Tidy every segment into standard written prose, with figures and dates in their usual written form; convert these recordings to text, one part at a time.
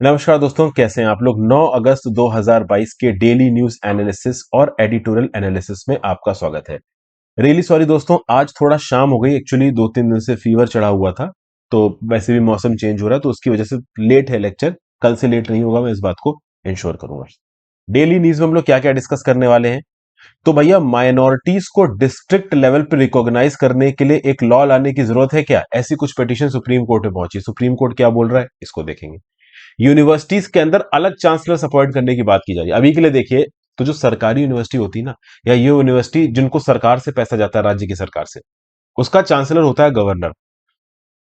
नमस्कार दोस्तों, कैसे हैं आप लोग। 9 अगस्त 2022 के डेली न्यूज एनालिसिस और एडिटोरियल एनालिसिस में आपका स्वागत है। रियली सॉरी दोस्तों, आज थोड़ा शाम हो गई। एक्चुअली 2-3 दिन से फीवर चढ़ा हुआ था, तो वैसे भी मौसम चेंज हो रहा है तो उसकी वजह से लेट है लेक्चर। कल से लेट नहीं होगा, मैं इस बात को इंश्योर करूंगा। डेली न्यूज में हम लोग क्या क्या डिस्कस करने वाले हैं, तो भैया माइनॉरिटीज को डिस्ट्रिक्ट लेवल पे रिकॉग्नाइज करने के लिए एक लॉ लाने की जरूरत है क्या, ऐसी कुछ पिटीशन सुप्रीम कोर्ट में पहुंची। सुप्रीम कोर्ट क्या बोल रहा है इसको देखेंगे। यूनिवर्सिटीज के अंदर अलग चांसलर्स अपॉइंट करने की बात की जा रही है। अभी के लिए देखिए, तो जो सरकारी यूनिवर्सिटी होती है ना, या ये यूनिवर्सिटी जिनको सरकार से पैसा जाता है, राज्य की सरकार से, उसका चांसलर होता है गवर्नर।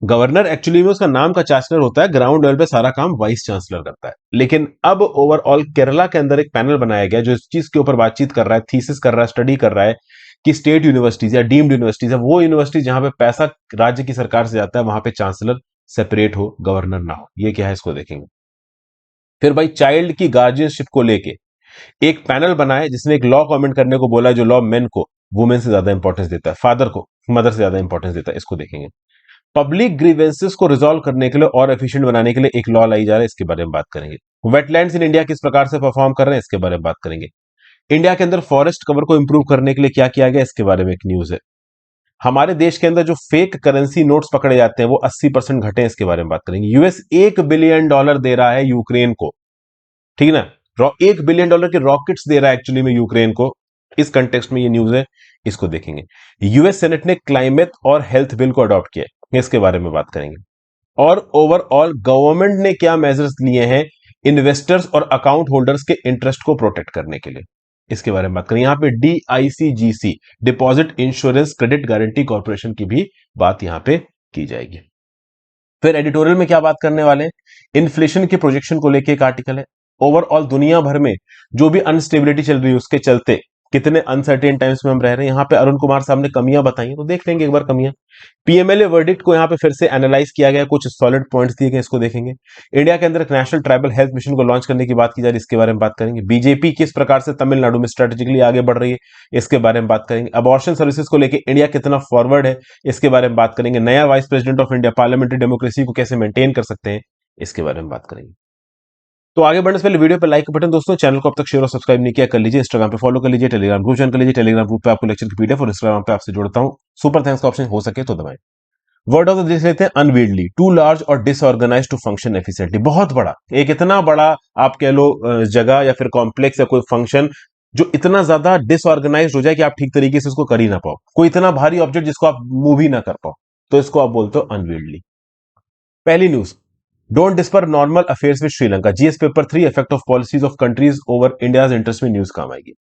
गवर्नर एक्चुअली में उसका नाम का चांसलर होता है, ग्राउंड लेवल पे सारा काम वाइस चांसलर करता है। लेकिन अब ओवरऑल केरला के अंदर एक पैनल बनाया गया जो इस चीज के ऊपर बातचीत कर रहा है, थीसिस कर रहा है, स्टडी कर रहा है कि स्टेट यूनिवर्सिटीज या डीम्ड यूनिवर्सिटीज है, वो यूनिवर्सिटी जहां पे पैसा राज्य की सरकार से जाता है, वहां पे चांसलर सेपरेट हो, गवर्नर ना हो। ये क्या है इसको देखेंगे। फिर भाई चाइल्ड की गार्जियनशिप को लेके एक पैनल बनाया जिसने एक लॉ कमेंट करने को बोला, जो लॉ मेन को वुमेन से ज्यादा इंपॉर्टेंस देता है, फादर को मदर से ज्यादा इंपॉर्टेंस देता है। इसको देखेंगे। पब्लिक ग्रीवेंसेस को रिजॉल्व करने के लिए और एफिशिएंट बनाने के लिए एक लॉ लाई जा रहा है, इसके बारे में बात करेंगे। वेटलैंड्स इन इंडिया किस प्रकार से परफॉर्म कर रहे हैं, इसके बारे में बात करेंगे। इंडिया के अंदर फॉरेस्ट कवर को इंप्रूव करने के लिए क्या किया गया, इसके बारे में एक न्यूज है। हमारे देश के अंदर जो फेक करेंसी नोट्स पकड़े जाते हैं वो 80% घटे हैं, इसके बारे में बात करेंगे। यूएस $1 बिलियन दे रहा है यूक्रेन को, ठीक है ना। $1 बिलियन के रॉकेट्स दे रहा है एक्चुअली में यूक्रेन को। इस कंटेक्स्ट में ये न्यूज है, इसको देखेंगे। यूएस सेनेट ने क्लाइमेट और हेल्थ बिल को अडॉप्ट किया है, इसके बारे में बात करेंगे। और ओवरऑल गवर्नमेंट ने क्या मेजर्स लिए हैं इन्वेस्टर्स और अकाउंट होल्डर्स के इंटरेस्ट को प्रोटेक्ट करने के लिए, इसके बारे में बात करें। यहां पे DICGC, deposit insurance credit guarantee corporation की भी बात यहां पे की जाएगी। फिर एडिटोरियल में क्या बात करने वाले हैं, इन्फ्लेशन के प्रोजेक्शन को लेके एक आर्टिकल है। ओवरऑल दुनिया भर में जो भी अनस्टेबिलिटी चल रही है उसके चलते कितने अनसर्टेन टाइम्स में हम रह रहे हैं, यहां पे अरुण कुमार साहब ने कमियां बताई हैं, तो देख लेंगे एक बार कमियां। पीएमएलए वर्डिक्ट को यहां पे फिर से एनालाइज किया गया, कुछ सॉलिड पॉइंट्स दिए गए, इसको देखेंगे। इंडिया के अंदर एक नेशनल ट्राइबल हेल्थ मिशन को लॉन्च करने की बात की जा रही है, इसके बारे में बात करेंगे। बीजेपी किस प्रकार से तमिलनाडु में स्ट्रेटेजिकली आगे बढ़ रही है, इसके बारे में बात करेंगे। अबॉर्शन सर्विसेज को लेकर इंडिया कितना फॉरवर्ड है, इसके बारे में बात करेंगे। नया vice president of India parliamentary democracy को कैसे मेंटेन कर सकते हैं, इसके बारे में बात करेंगे। तो आगे बढ़ने से पहले वीडियो पे लाइक का बटन, दोस्तों चैनल को अब तक शेयर और सब्सक्राइब नहीं किया कर लीजिए। इंस्टाग्राम पे फॉलो कर लीजिए, टेलीग्राम ग्रुप ज्वाइन कर लीजिए। टेलीग्राम ग्रुप पे आपको लेक्चर की पीडीएफ और इंस्टाग्राम पे आपसे जोड़ता हूं। सुपर थैंक्स का ऑप्शन हो सके तो दबाएं। वर्ड ऑफ द डे लेते हैं, अनवील्डली, टू लार्ज और डिसऑर्गेनाइज टू फंक्शन एफिशिएंटली। बहुत बड़ा, एक इतना बड़ा आप कह लो जगह या फिर कॉम्प्लेक्स या कोई फंक्शन जो इतना ज्यादा डिसऑर्गेनाइज हो जाए कि आप ठीक तरीके से उसको कर ही ना पाओ। कोई इतना भारी ऑब्जेक्ट जिसको आप मूव ही ना कर पाओ, तो इसको आप बोलते हो अनवील्डली। पहली news, don't disrupt normal affairs with Sri Lanka, GS paper 3, effect of policies of countries over India's interest में न्यूज काम आएगी।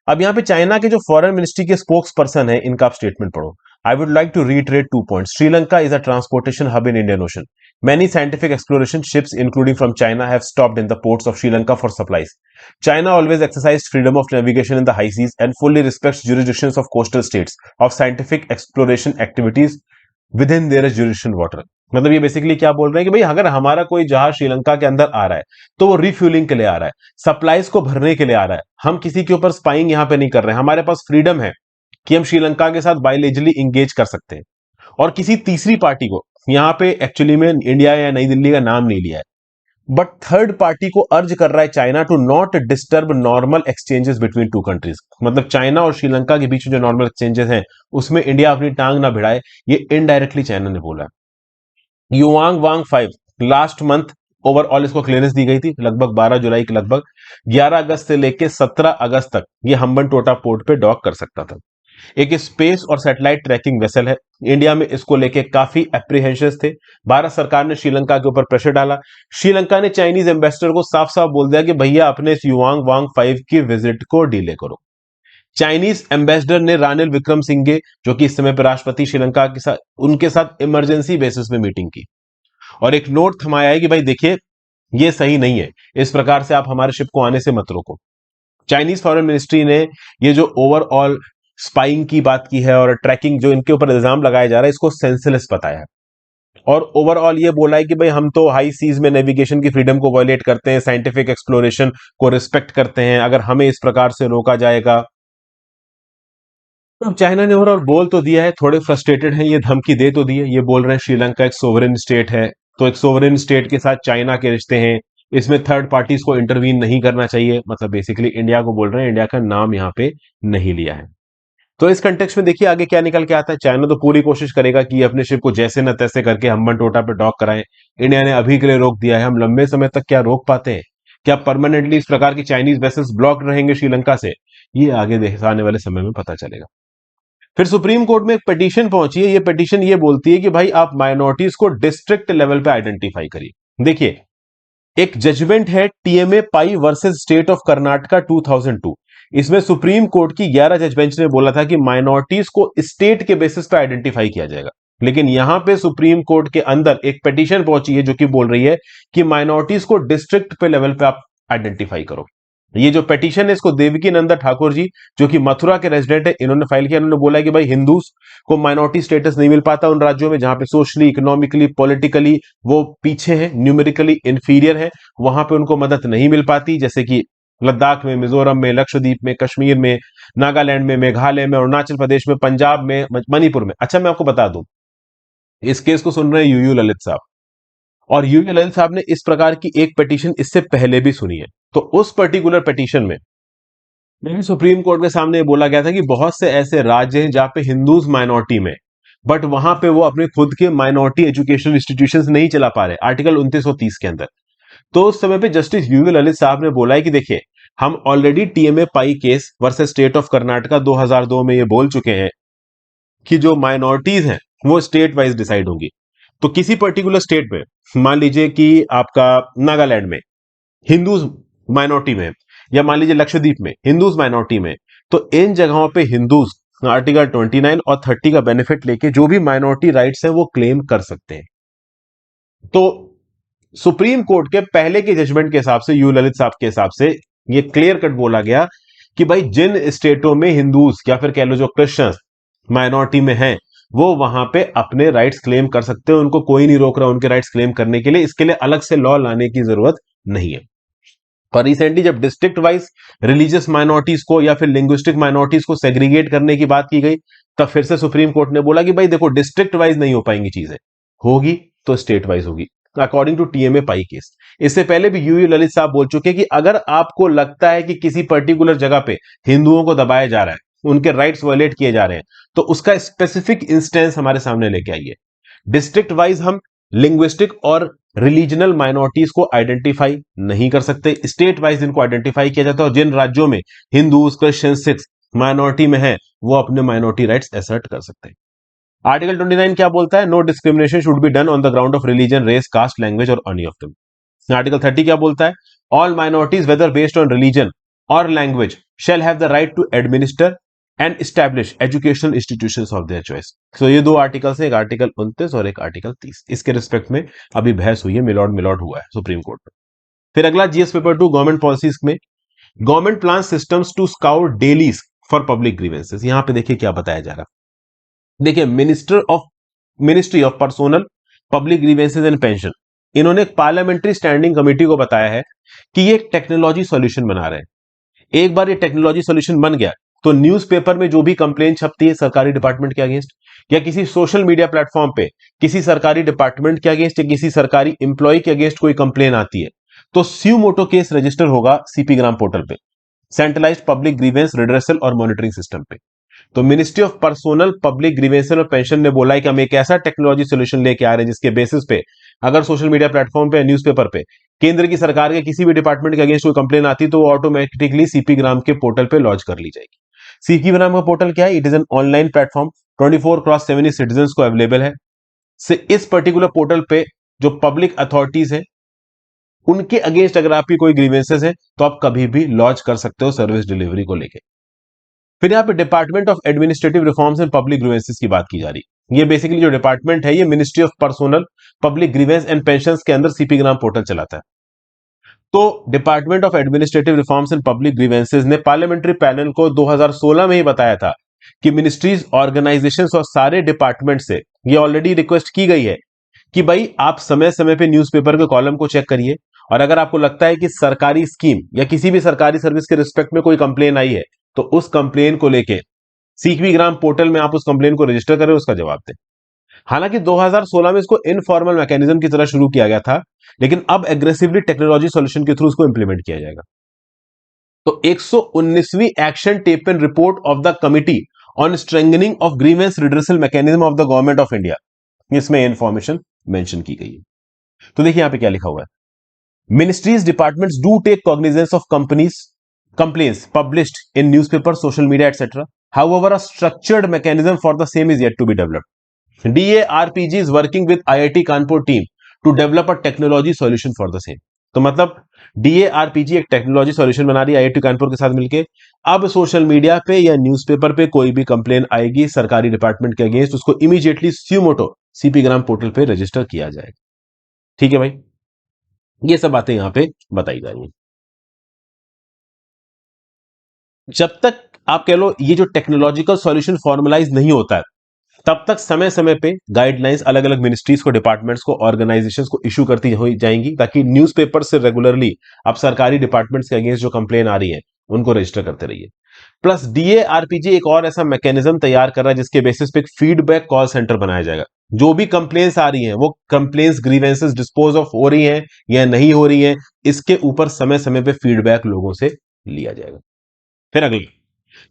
अब यहां पे चाइना के जो फॉरेन मिनिस्ट्री के स्पोक्स पर्सन है, इनका आप स्टेटमेंट पढ़ो। I would like to reiterate 2 points. Sri Lanka is a transportation hub in Indian Ocean. Many scientific exploration ships, including from China, have stopped in the ports of Sri Lanka for supplies. China always exercised freedom of navigation in the high seas and fully respects jurisdictions of coastal states of scientific exploration activities within their jurisdiction water. मतलब ये basically क्या बोल रहे हैं कि भाई अगर हमारा कोई जहाज श्रीलंका के अंदर आ रहा है तो वो रिफ्यूलिंग के लिए आ रहा है, सप्लाईज को भरने के लिए आ रहा है, हम किसी के ऊपर स्पाइंग यहां पे नहीं कर रहे हैं। हमारे पास फ्रीडम है कि हम श्रीलंका के साथ बायोलेजली इंगेज कर सकते हैं, और किसी तीसरी पार्टी को यहां पे एक्चुअली में इंडिया या नई दिल्ली का नाम नहीं लिया है, बट थर्ड पार्टी को अर्ज कर रहा है China to not disturb normal exchanges between two countries. मतलब चाइना और श्रीलंका के बीच में जो नॉर्मल एक्सचेंजेस हैं उसमें इंडिया अपनी टांग ना भिड़ाए, ये इनडायरेक्टली चाइना ने बोला है। युआंग वांग 5 लास्ट मंथ ओवरऑल इसको क्लियरेंस दी गई थी, लगभग 12 जुलाई के लगभग। 11 अगस्त से लेकर 17 अगस्त तक ये हम्बन टोटा पोर्ट पे डॉक कर सकता था। एक स्पेस और सैटेलाइट ट्रैकिंग वेसल है। इंडिया में इसको लेके काफी एप्रीहेंशन थे। भारत सरकार ने श्रीलंका के ऊपर प्रेशर डाला। श्रीलंका ने चाइनीज एम्बेसडर को साफ साफ बोल दिया कि भैया अपने इस युआंग वांग 5 की विजिट को डिले करो। चाइनीज एम्बेसडर ने रानिल विक्रम सिंघे, जो कि इस समय पर राष्ट्रपति श्रीलंका के साथ, उनके साथ इमरजेंसी बेसिस में मीटिंग की और एक नोट थमाया है कि भाई देखिए ये सही नहीं है, इस प्रकार से आप हमारे शिप को आने से मत रोको। चाइनीज फॉरेन मिनिस्ट्री ने ये जो ओवरऑल स्पाइंग की बात की है और ट्रैकिंग जो इनके ऊपर इल्जाम लगाया जा रहा है, इसको सेंसलेस बताया है। और ओवरऑल ये बोला है कि भाई हम तो हाई सीज में नेविगेशन की फ्रीडम को वायलेट करते हैं, साइंटिफिक एक्सप्लोरेशन को रिस्पेक्ट करते हैं, अगर हमें इस प्रकार से रोका जाएगा। तो अब चाइना ने ओवरऑल बोल तो दिया है, थोड़े फ्रस्ट्रेटेड हैं, ये धमकी दे तो दी है। ये बोल रहे हैं श्रीलंका एक सोवरेन स्टेट है, तो एक सोवरेन स्टेट के साथ चाइना के रिश्ते हैं, इसमें थर्ड पार्टीज को इंटरवीन नहीं करना चाहिए, मतलब बेसिकली इंडिया को बोल रहे हैं, इंडिया का नाम यहां पे नहीं लिया है। तो इस कंटेक्स्ट में देखिए आगे क्या निकल के आता है। चाइना तो पूरी कोशिश करेगा कि अपने शिप को जैसे न तैसे करके हम्बन टोटा पे डॉक कराएं। इंडिया ने अभी के लिए रोक दिया है, हम लंबे समय तक क्या रोक पाते हैं? क्या परमानेंटली इस प्रकार की चाइनीज वेसल्स ब्लॉक रहेंगे श्रीलंका से? ये आगे आने वाले समय में पता चलेगा। फिर सुप्रीम कोर्ट में एक पिटीशन पहुंची है। ये पिटीशन ये बोलती है कि भाई आप माइनॉरिटीज को डिस्ट्रिक्ट लेवल पे आइडेंटिफाई करिए। देखिए, एक जजमेंट है TMA pi versus state of Karnataka 2002। इसमें सुप्रीम कोर्ट की 11 जज बेंच ने बोला था कि माइनॉरिटीज को स्टेट के बेसिस पे आइडेंटिफाई किया जाएगा। लेकिन यहां पे सुप्रीम कोर्ट के अंदर एक पिटीशन पहुंची है जो कि बोल रही है कि माइनॉरिटीज को डिस्ट्रिक्ट पे लेवल पे आप आइडेंटिफाई करो। ये जो पिटीशन है इसको देवकी नंदन ठाकुर जी, जो कि मथुरा के रेजिडेंट है, इन्होंने फाइल किया। इन्होंने बोला कि भाई हिंदूज को माइनॉरिटी स्टेटस नहीं मिल पाता उन राज्यों में जहां पे सोशली, इकोनॉमिकली, पॉलिटिकली वो पीछे हैं, न्यूमेरिकली इंफीरियर है, वहां पे उनको मदद नहीं मिल पाती, जैसे कि लद्दाख में, मिजोरम में, लक्षद्वीप में, कश्मीर में, नागालैंड में, मेघालय में, अरुणाचल प्रदेश में, पंजाब में, मणिपुर में। अच्छा, मैं आपको बता दूं, इस केस को सुन रहे हैं यूयू ललित साहब, और यूयू ललित साहब ने इस प्रकार की एक पिटीशन इससे पहले भी सुनी है। तो उस पर्टिकुलर पिटीशन में सुप्रीम कोर्ट के सामने बोला गया था कि बहुत से ऐसे राज्य हैं जहां पे हिंदूज माइनॉरिटी में, बट वहां पे वो अपने खुद के माइनॉरिटी एजुकेशनल इंस्टीट्यूशंस नहीं चला पा रहे, आर्टिकल 2930 के अंदर। तो उस समय पे जस्टिस यूयू ललित साहब ने बोला है कि देखिए, हम already TMA Pai case versus state of Karnataka 2002 में ये बोल चुके हैं कि जो माइनॉरिटीज हैं वो स्टेट वाइज डिसाइड होंगी। तो किसी पर्टिकुलर स्टेट में, मान लीजिए कि आपका नागालैंड में हिंदूज माइनॉरिटी में, या मान लीजिए लक्षद्वीप में हिंदूज माइनॉरिटी में, तो इन जगहों पे हिंदूज आर्टिकल 29 और 30 का बेनिफिट लेके जो भी माइनॉरिटी राइट्स हैं वो क्लेम कर सकते हैं। तो सुप्रीम कोर्ट के पहले के जजमेंट के हिसाब से, यू ललित साहब के हिसाब से, ये क्लियर कट बोला गया कि भाई जिन स्टेटों में हिंदूज या फिर कह लो जो क्रिश्चियंस माइनॉरिटी में हैं, वो वहां पे अपने राइट्स क्लेम कर सकते हैं, उनको कोई नहीं रोक रहा उनके राइट्स क्लेम करने के लिए, इसके लिए अलग से लॉ लाने की जरूरत नहीं है। और रिसेंटली जब डिस्ट्रिक्ट वाइज रिलीजियस माइनॉरिटीज को या फिर लिंग्विस्टिक माइनॉरिटीज को सेग्रीगेट करने की बात की गई, तब फिर से सुप्रीम कोर्ट ने बोला कि भाई देखो, डिस्ट्रिक्ट वाइज नहीं हो पाएंगी चीजें, होगी तो स्टेट वाइज होगी, according to TMA Pai case. इससे पहले भी यूयू ललित साहब बोल चुके कि अगर आपको लगता है कि किसी पर्टिकुलर जगह पे हिंदुओं को दबाया जा रहा है, उनके राइट्स वायलेट किए जा रहे हैं, तो उसका स्पेसिफिक इंस्टेंस हमारे सामने लेके आइए। डिस्ट्रिक्ट वाइज हम लिंग्विस्टिक और रिलीजनल माइनॉरिटीज को आइडेंटिफाई नहीं कर सकते, स्टेट वाइज इनको आइडेंटिफाई किया जाता है, और जिन राज्यों में हिंदूज, क्रिश्चियन, सिख्स माइनॉरिटी में है, वो अपने माइनॉरिटी राइट्स असर्ट कर सकते हैं। आर्टिकल 29 क्या बोलता है? No discrimination should be done on the ground of religion, race, caste, language और एनी ऑफ देम। आर्टिकल 30 क्या बोलता है? All minorities whether based on religion और language shall have the right to administer and establish educational institutions of their choice. So ये दो articles हैं, एक article 29 और एक आर्टिकल 30। इसके रिस्पेक्ट में अभी बहस हुई है, मिलॉर्ड मिलॉर्ड हुआ है सुप्रीम कोर्ट में। फिर अगला जीएस पेपर 2 गवर्नमेंट पॉलिसीज में, government plan systems to scout delays for public grievances. यहां पे देखिए क्या बताया जा रहा है। देखिए, ministry of personnel public grievances and pension, इन्होंने एक पार्लियामेंट्री स्टैंडिंग कमेटी को बताया है कि ये एक टेक्नोलॉजी सॉल्यूशन बना रहे हैं। एक बार ये टेक्नोलॉजी सॉल्यूशन बन गया तो न्यूज़पेपर में जो भी कंप्लेन छपती है सरकारी डिपार्टमेंट के अगेंस्ट, या किसी सोशल मीडिया प्लेटफॉर्म पे किसी सरकारी डिपार्टमेंट के अगेंस्ट या किसी सरकारी इंप्लॉय के अगेंस्ट कोई कंप्लेन आती है, तो स्यू मोटो केस रजिस्टर होगा सीपी ग्राम पोर्टल पे, सेंट्रलाइज्ड पब्लिक ग्रीवेंस रिड्रेसल और मॉनिटरिंग सिस्टम पे। तो मिनिस्ट्री ऑफ पर्सोनल पब्लिक ग्रीवेंसल और पेंशन ने बोला है कि हम एक ऐसा टेक्नोलॉजी सोल्यूशन लेके आ रहे हैं जिसके बेसिस पे अगर सोशल मीडिया प्लेटफॉर्म पे, न्यूज़पेपर पे केंद्र की सरकार के किसी भी डिपार्टमेंट के अगेंस्ट कोई कंप्लेन आती है तो वो ऑटोमेटिकली सीपी ग्राम के पोर्टल पे लॉन्च कर ली जाएगी। सीपी ग्राम का पोर्टल क्या है? It is an online platform, 24x7 citizen को अवेलेबल है। से इस पर्टिकुलर पोर्टल पे जो पब्लिक अथॉरिटीज है उनके अगेंस्ट अगर आपकी कोई ग्रीवेंसेस है तो आप कभी भी लॉन्च कर सकते हो सर्विस डिलीवरी को लेके। फिर यहाँ पे department of administrative reforms and public grievances की बात की जा रही है। ये बेसिकली जो डिपार्टमेंट है ये ministry of personnel public grievance and pensions के अंदर सीपी ग्राम पोर्टल चलाता है। तो department of administrative reforms and public grievances ने पार्लियामेंट्री पैनल को 2016 में ही बताया था कि मिनिस्ट्रीज, ऑर्गेनाइजेशंस और सारे डिपार्टमेंट से ये ऑलरेडी रिक्वेस्ट की गई है कि भाई आप समय समय पे न्यूज़पेपर के कॉलम को चेक करिए, और अगर आपको लगता है कि सरकारी स्कीम या किसी भी सरकारी सर्विस के रिस्पेक्ट में कोई कंप्लेन आई है तो उस कंप्लेन को लेके सीपी ग्राम पोर्टल में आप उस कंप्लेन को रजिस्टर करें, उसका जवाब दें। हालांकि 2016 में इसको इनफॉर्मल मैकेनिज्म की तरह शुरू किया गया था, लेकिन अब एग्रेसिवली टेक्नोलॉजी सॉल्यूशन के थ्रू इसको इंप्लीमेंट किया जाएगा। तो 119वीं action taken report of the committee on strengthening of grievance redressal mechanism of the government of India, इसमें इंफॉर्मेशन मेंशन की गई है। तो देखिए यहां पे क्या लिखा हुआ है, Ministries, departments do take cognizance of companies' complaints published in newspapers, social media, etc. However, a structured mechanism for the same is yet to be developed. DARPG is working with IIT Kanpur team to develop a technology solution for the same. तो मतलब DARPG एक technology solution बना रही है IIT Kanpur के साथ मिलके। अब सोशल मीडिया पे या न्यूज़पेपर पे कोई भी कंप्लेन आएगी सरकारी डिपार्टमेंट के अगेंस्ट, उसको इमीडिएटली स्यूमोटो सीपी ग्राम पोर्टल पे रजिस्टर किया जाएगा। ठीक है भाई, ये सब बातें यहां पे बताई जा रही हैं। जब तक आप कह लो ये जो टेक्नोलॉजिकल सॉल्यूशन फॉर्मलाइज नहीं होता है, तब तक समय समय पे गाइडलाइंस अलग अलग मिनिस्ट्रीज को, डिपार्टमेंट्स को, ऑर्गेनाइजेशंस को इशू करती हो जाएंगी, ताकि न्यूज़पेपर से रेगुलरली आप सरकारी डिपार्टमेंट्स के अगेंस्ट जो कंप्लेन आ रही है उनको रजिस्टर करते रहिए। प्लस DARPG एक और ऐसा मैकेनिज्म तैयार कर रहा है जिसके बेसिस पे एक फीडबैक कॉल सेंटर बनाया जाएगा। जो भी कंप्लेन्स आ रही हैं, वो कंप्लेन्स ग्रीवेंसेस डिस्पोज ऑफ हो रही हैं या नहीं हो रही हैं, इसके ऊपर समय समय पे फीडबैक लोगों से लिया जाएगा। फिर अगली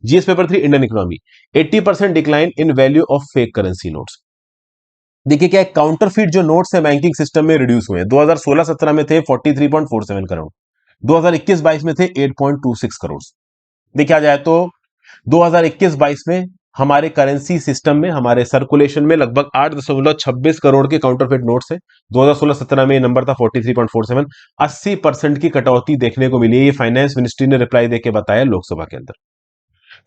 GS paper 3 Indian economy, 80% decline in value of fake currency notes. देखिए क्या काउंटरफीट जो नोट्स है बैंकिंग सिस्टम में रिड्यूस हुए हैं। 2016-17 में थे 43.47 करोड़, 2021-22 में थे 8.26 करोड़। देखा जाए तो 2021-22 में हमारे करेंसी सिस्टम में, हमारे सर्कुलेशन में लगभग 8.26 करोड़ के काउंटरफेट नोट्स है। 2016-17 में ये नंबर था 43.47। 80% की कटौती देखने को मिली है। ये फाइनेंस मिनिस्ट्री ने रिप्लाई देके बताया लोकसभा के अंदर।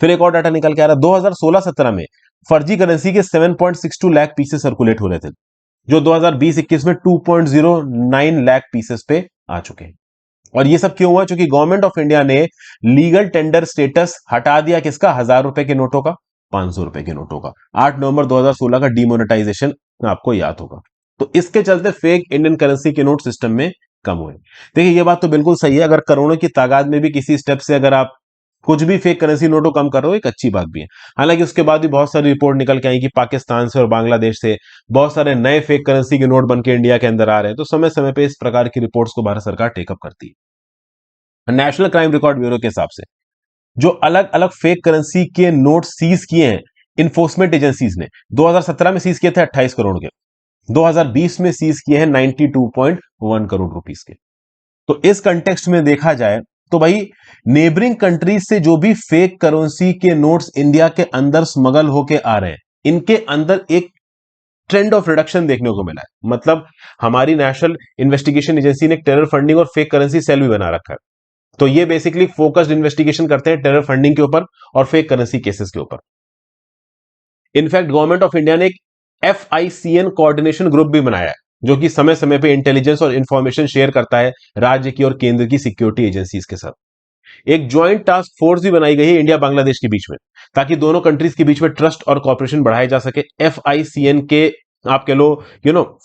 फिर एक और डाटा निकल के आ रहा है, 2016-17 में फर्जी करेंसी के 7.62 लाख पीसेस सर्कुलेट हो रहे थे, जो 2020-21 में 2.09 लाख पीसेस पे आ चुके हैं। और ये सब क्यों हुआ? क्योंकि गवर्नमेंट ऑफ इंडिया ने लीगल टेंडर स्टेटस हटा दिया किसका? 1000 रुपए के नोटों का, 500 रुपए के नोटों का। 8 नवंबर 2016 का डीमोनेटाइजेशन आपको याद होगा। तो इसके चलते फेक इंडियन करेंसी के नोट सिस्टम में कम हुए। देखिए ये बात तो बिल्कुल सही है, अगर करोड़ों की तादाद में भी किसी स्टेप से अगर आप कुछ भी फेक करेंसी नोटों कम कर रहे हो, एक अच्छी बात भी है। हालांकि उसके बाद भी बहुत सारी रिपोर्ट निकल के आई कि पाकिस्तान से और बांग्लादेश से बहुत सारे नए फेक करेंसी के नोट बन के इंडिया के अंदर आ रहे हैं। तो समय समय पे इस प्रकार की रिपोर्ट्स को भारत सरकार टेकअप करती है। नेशनल क्राइम रिकॉर्ड ब्यूरो के हिसाब से जो अलग अलग फेक करेंसी के नोट सीज किए हैं इन्फोर्समेंट एजेंसीज ने, 2017 में सीज किए थे 28 करोड़ के, 2020 में सीज किए हैं 92.1 करोड़ रुपीस के। तो इस कंटेक्स्ट में देखा जाए तो भाई नेबरिंग कंट्रीज से जो भी फेक करेंसी के नोट्स इंडिया के अंदर स्मगल होके आ रहे हैं, इनके अंदर एक ट्रेंड ऑफ रिडक्शन देखने को मिला है। मतलब हमारी नेशनल इन्वेस्टिगेशन एजेंसी ने टेरर फंडिंग और फेक करेंसी सेल भी बना रखा है। तो ये बेसिकली फोकस्ड इन्वेस्टिगेशन करते हैं टेरर फंडिंग के ऊपर और फेक करेंसी केसेस के ऊपर। इनफैक्ट गवर्नमेंट ऑफ इंडिया ने एक FICN कोऑर्डिनेशन ग्रुप भी बनाया है, जो कि समय समय पे इंटेलिजेंस और इंफॉर्मेशन शेयर करता है राज्य की और केंद्र की सिक्योरिटी एजेंसीज के साथ। एक ज्वाइंट टास्क फोर्स भी बनाई गई है इंडिया बांग्लादेश के बीच में, ताकि दोनों कंट्रीज के बीच में ट्रस्ट और कॉपरेशन बढ़ाया जा सके। FICN के आप कह लो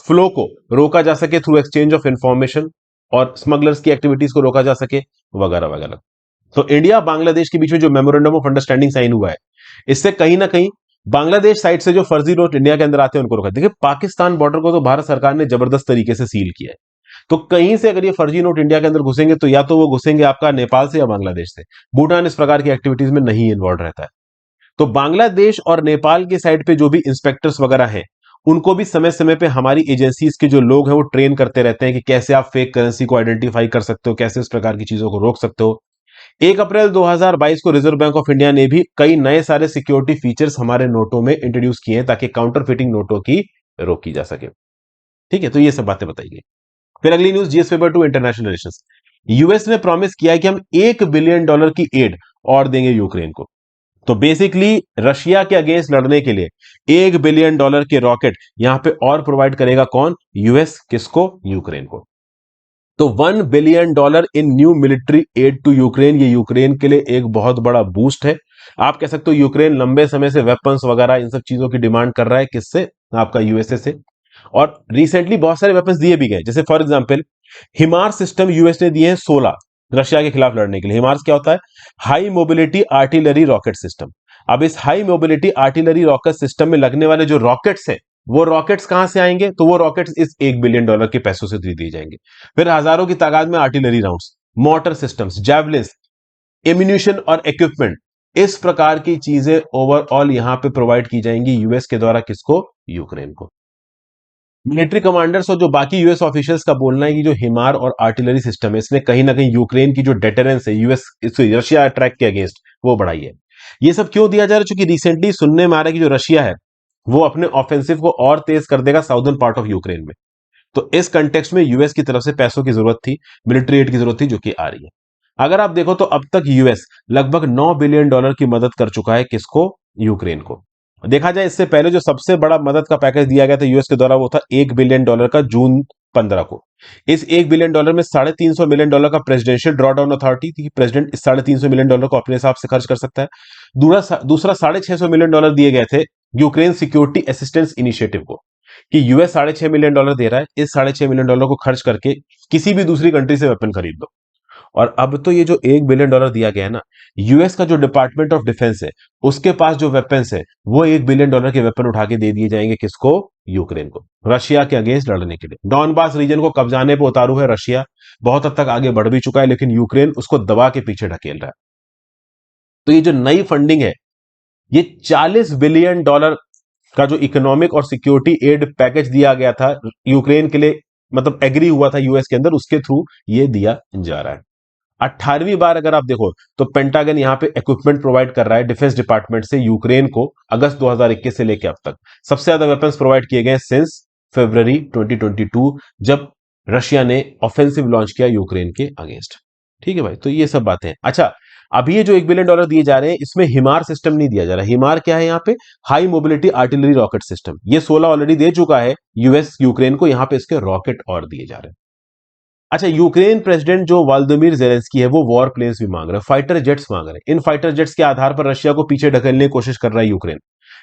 फ्लो को रोका जा सके थ्रू एक्सचेंज ऑफ इंफॉर्मेशन, और स्मगलर्स की एक्टिविटीज को रोका जा सके, वगैरह वगैरह। तो इंडिया बांग्लादेश के बीच में जो मेमोरेंडम ऑफ अंडरस्टैंडिंग साइन हुआ है, इससे कहीं ना कहीं बांग्लादेश साइड से जो फर्जी नोट इंडिया के अंदर आते हैं उनको रोका। देखिए पाकिस्तान बॉर्डर को तो भारत सरकार ने जबरदस्त तरीके से सील किया है। तो कहीं से अगर ये फर्जी नोट इंडिया के अंदर घुसेंगे तो या तो वो घुसेंगे आपका नेपाल से या बांग्लादेश से। भूटान इस प्रकार की एक्टिविटीज में नहीं इन्वॉल्व रहता है। तो बांग्लादेश और नेपाल की साइड पे जो भी इंस्पेक्टर्स वगैरह हैं, उनको भी समय समय पे हमारी एजेंसीज के जो लोग हैं वो ट्रेन करते रहते हैं कि कैसे आप फेक करेंसी को आइडेंटिफाई कर सकते हो, कैसे इस प्रकार की चीजों को रोक सकते हो। 1 अप्रैल 2022 को रिजर्व बैंक ऑफ इंडिया ने भी कई नए सारे सिक्योरिटी फीचर्स हमारे नोटों में इंट्रोड्यूस किए हैं, ताकि काउंटरफिटिंग नोटों की रोकी जा सके। ठीक है, तो ये सब बातें बताई गई। फिर अगली news GS paper 2 international relations. US ने प्रॉमिस किया है कि हम $1 बिलियन की एड और देंगे यूक्रेन को। तो बेसिकली रशिया के अगेंस्ट लड़ने के लिए $1 बिलियन के रॉकेट यहां पे और प्रोवाइड करेगा कौन? यूएस। किसको? यूक्रेन को। तो $1 billion in new military aid to Ukraine, ये यूक्रेन के लिए एक बहुत बड़ा बूस्ट है। आप कह सकते हो यूक्रेन लंबे समय से वेपन्स वगैरह इन सब चीजों की डिमांड कर रहा है। किससे? आपका यूएसए से। और रिसेंटली बहुत सारे वेपन्स दिए भी गए, जैसे for example HIMARS system US ने दिए हैं 16 रशिया के खिलाफ लड़ने के लिए। हिमार्स क्या होता है? High mobility artillery rocket system. अब इस high mobility artillery rocket system में लगने वाले जो रॉकेट्स हैं वो रॉकेट्स कहां से आएंगे? तो वो रॉकेट्स इस $1 बिलियन के पैसों से दे दिए जाएंगे। फिर हजारों की तादाद में artillery rounds, mortar systems, javelins, ammunition और इक्विपमेंट, इस प्रकार की चीजें ओवरऑल यहां पे प्रोवाइड की जाएंगी यूएस के द्वारा। किसको? यूक्रेन को। मिलिट्री कमांडर्स और जो बाकी यूएस ऑफिशियल्स का बोलना है कि जो हिमार और आर्टिलरी सिस्टम है इसने कहीं ना कहीं यूक्रेन की जो डेटरेंस है यूएस रशिया अटैक के अगेंस्ट, वो बढ़ाई है। ये सब क्यों दिया जा रहा है? क्योंकि रिसेंटली सुनने में आ रहा है कि जो रशिया है वो अपने ऑफेंसिव को और तेज कर देगा साउदर्न पार्ट ऑफ यूक्रेन में। तो इस कंटेक्स्ट में यूएस की तरफ से पैसों की जरूरत थी, मिलिट्री एड की जरूरत थी, जो कि आ रही है। अगर आप देखो तो अब तक यूएस लगभग $9 बिलियन की मदद कर चुका है। किसको? यूक्रेन को। देखा जाए इससे पहले जो सबसे बड़ा मदद का पैकेज दिया गया था यूएस के द्वारा वो था $1 बिलियन का, जून 15 को। इस $1 बिलियन में $350 मिलियन का प्रेसिडेंशियल ड्रॉडाउन अथॉरिटी थी, प्रेसिडेंट इस $350 मिलियन को अपने हिसाब से खर्च कर सकता है। दूसरा $650 मिलियन दिए गए थे यूक्रेन सिक्योरिटी असिस्टेंस इनिशिएटिव को, कि यूएस $650 दे रहा है, इस $650 को खर्च करके किसी भी दूसरी कंट्री से वेपन खरीद लो। और अब तो ये जो $1 बिलियन दिया गया है ना, यूएस का जो डिपार्टमेंट ऑफ डिफेंस है उसके पास जो वेपन्स है वो $1 बिलियन के वेपन उठा के दे दिए जाएंगे। किसको? यूक्रेन को, रशिया के अगेंस्ट लड़ने के लिए। डॉनबास रीजन को कब्जाने पे उतारू है रशिया, बहुत हद तक आगे बढ़ भी चुका है, लेकिन यूक्रेन उसको दबा के पीछे ढकेल रहा है। तो ये जो नई फंडिंग है, ये $40 बिलियन का जो इकोनॉमिक और सिक्योरिटी एड पैकेज दिया गया था यूक्रेन के लिए, मतलब एग्री हुआ था यूएस के अंदर, उसके थ्रू ये दिया जा रहा है। 18वीं बार अगर आप देखो तो पेंटागन यहां पे इक्विपमेंट प्रोवाइड कर रहा है डिफेंस डिपार्टमेंट से यूक्रेन को, अगस्त 2021 से लेकर अब तक सबसे ज्यादा वेपन्स प्रोवाइड किए गए सिंस फरवरी 2022, जब रशिया ने ऑफेंसिव लॉन्च किया यूक्रेन के अगेंस्ट। ठीक है भाई, तो ये सब बातें हैं। अच्छा, अभी ये जो $1 बिलियन दिए जा रहे हैं इसमें हिमार सिस्टम नहीं दिया जा रहा। हिमार क्या है? यहाँ पे high mobility artillery rocket system, ये 16 ऑलरेडी दे चुका है यूएस यूक्रेन को, यहां पे इसके रॉकेट और दिए जा रहे हैं। अच्छा, यूक्रेन प्रेसिडेंट जो वाल्दोमिर जेलेंस्की है वो वॉर प्लेन्स भी मांग रहे हैं, फाइटर जेट्स मांग रहे हैं। इन फाइटर जेट्स के आधार पर रशिया को पीछे ढकेलने की कोशिश कर रहा है यूक्रेन।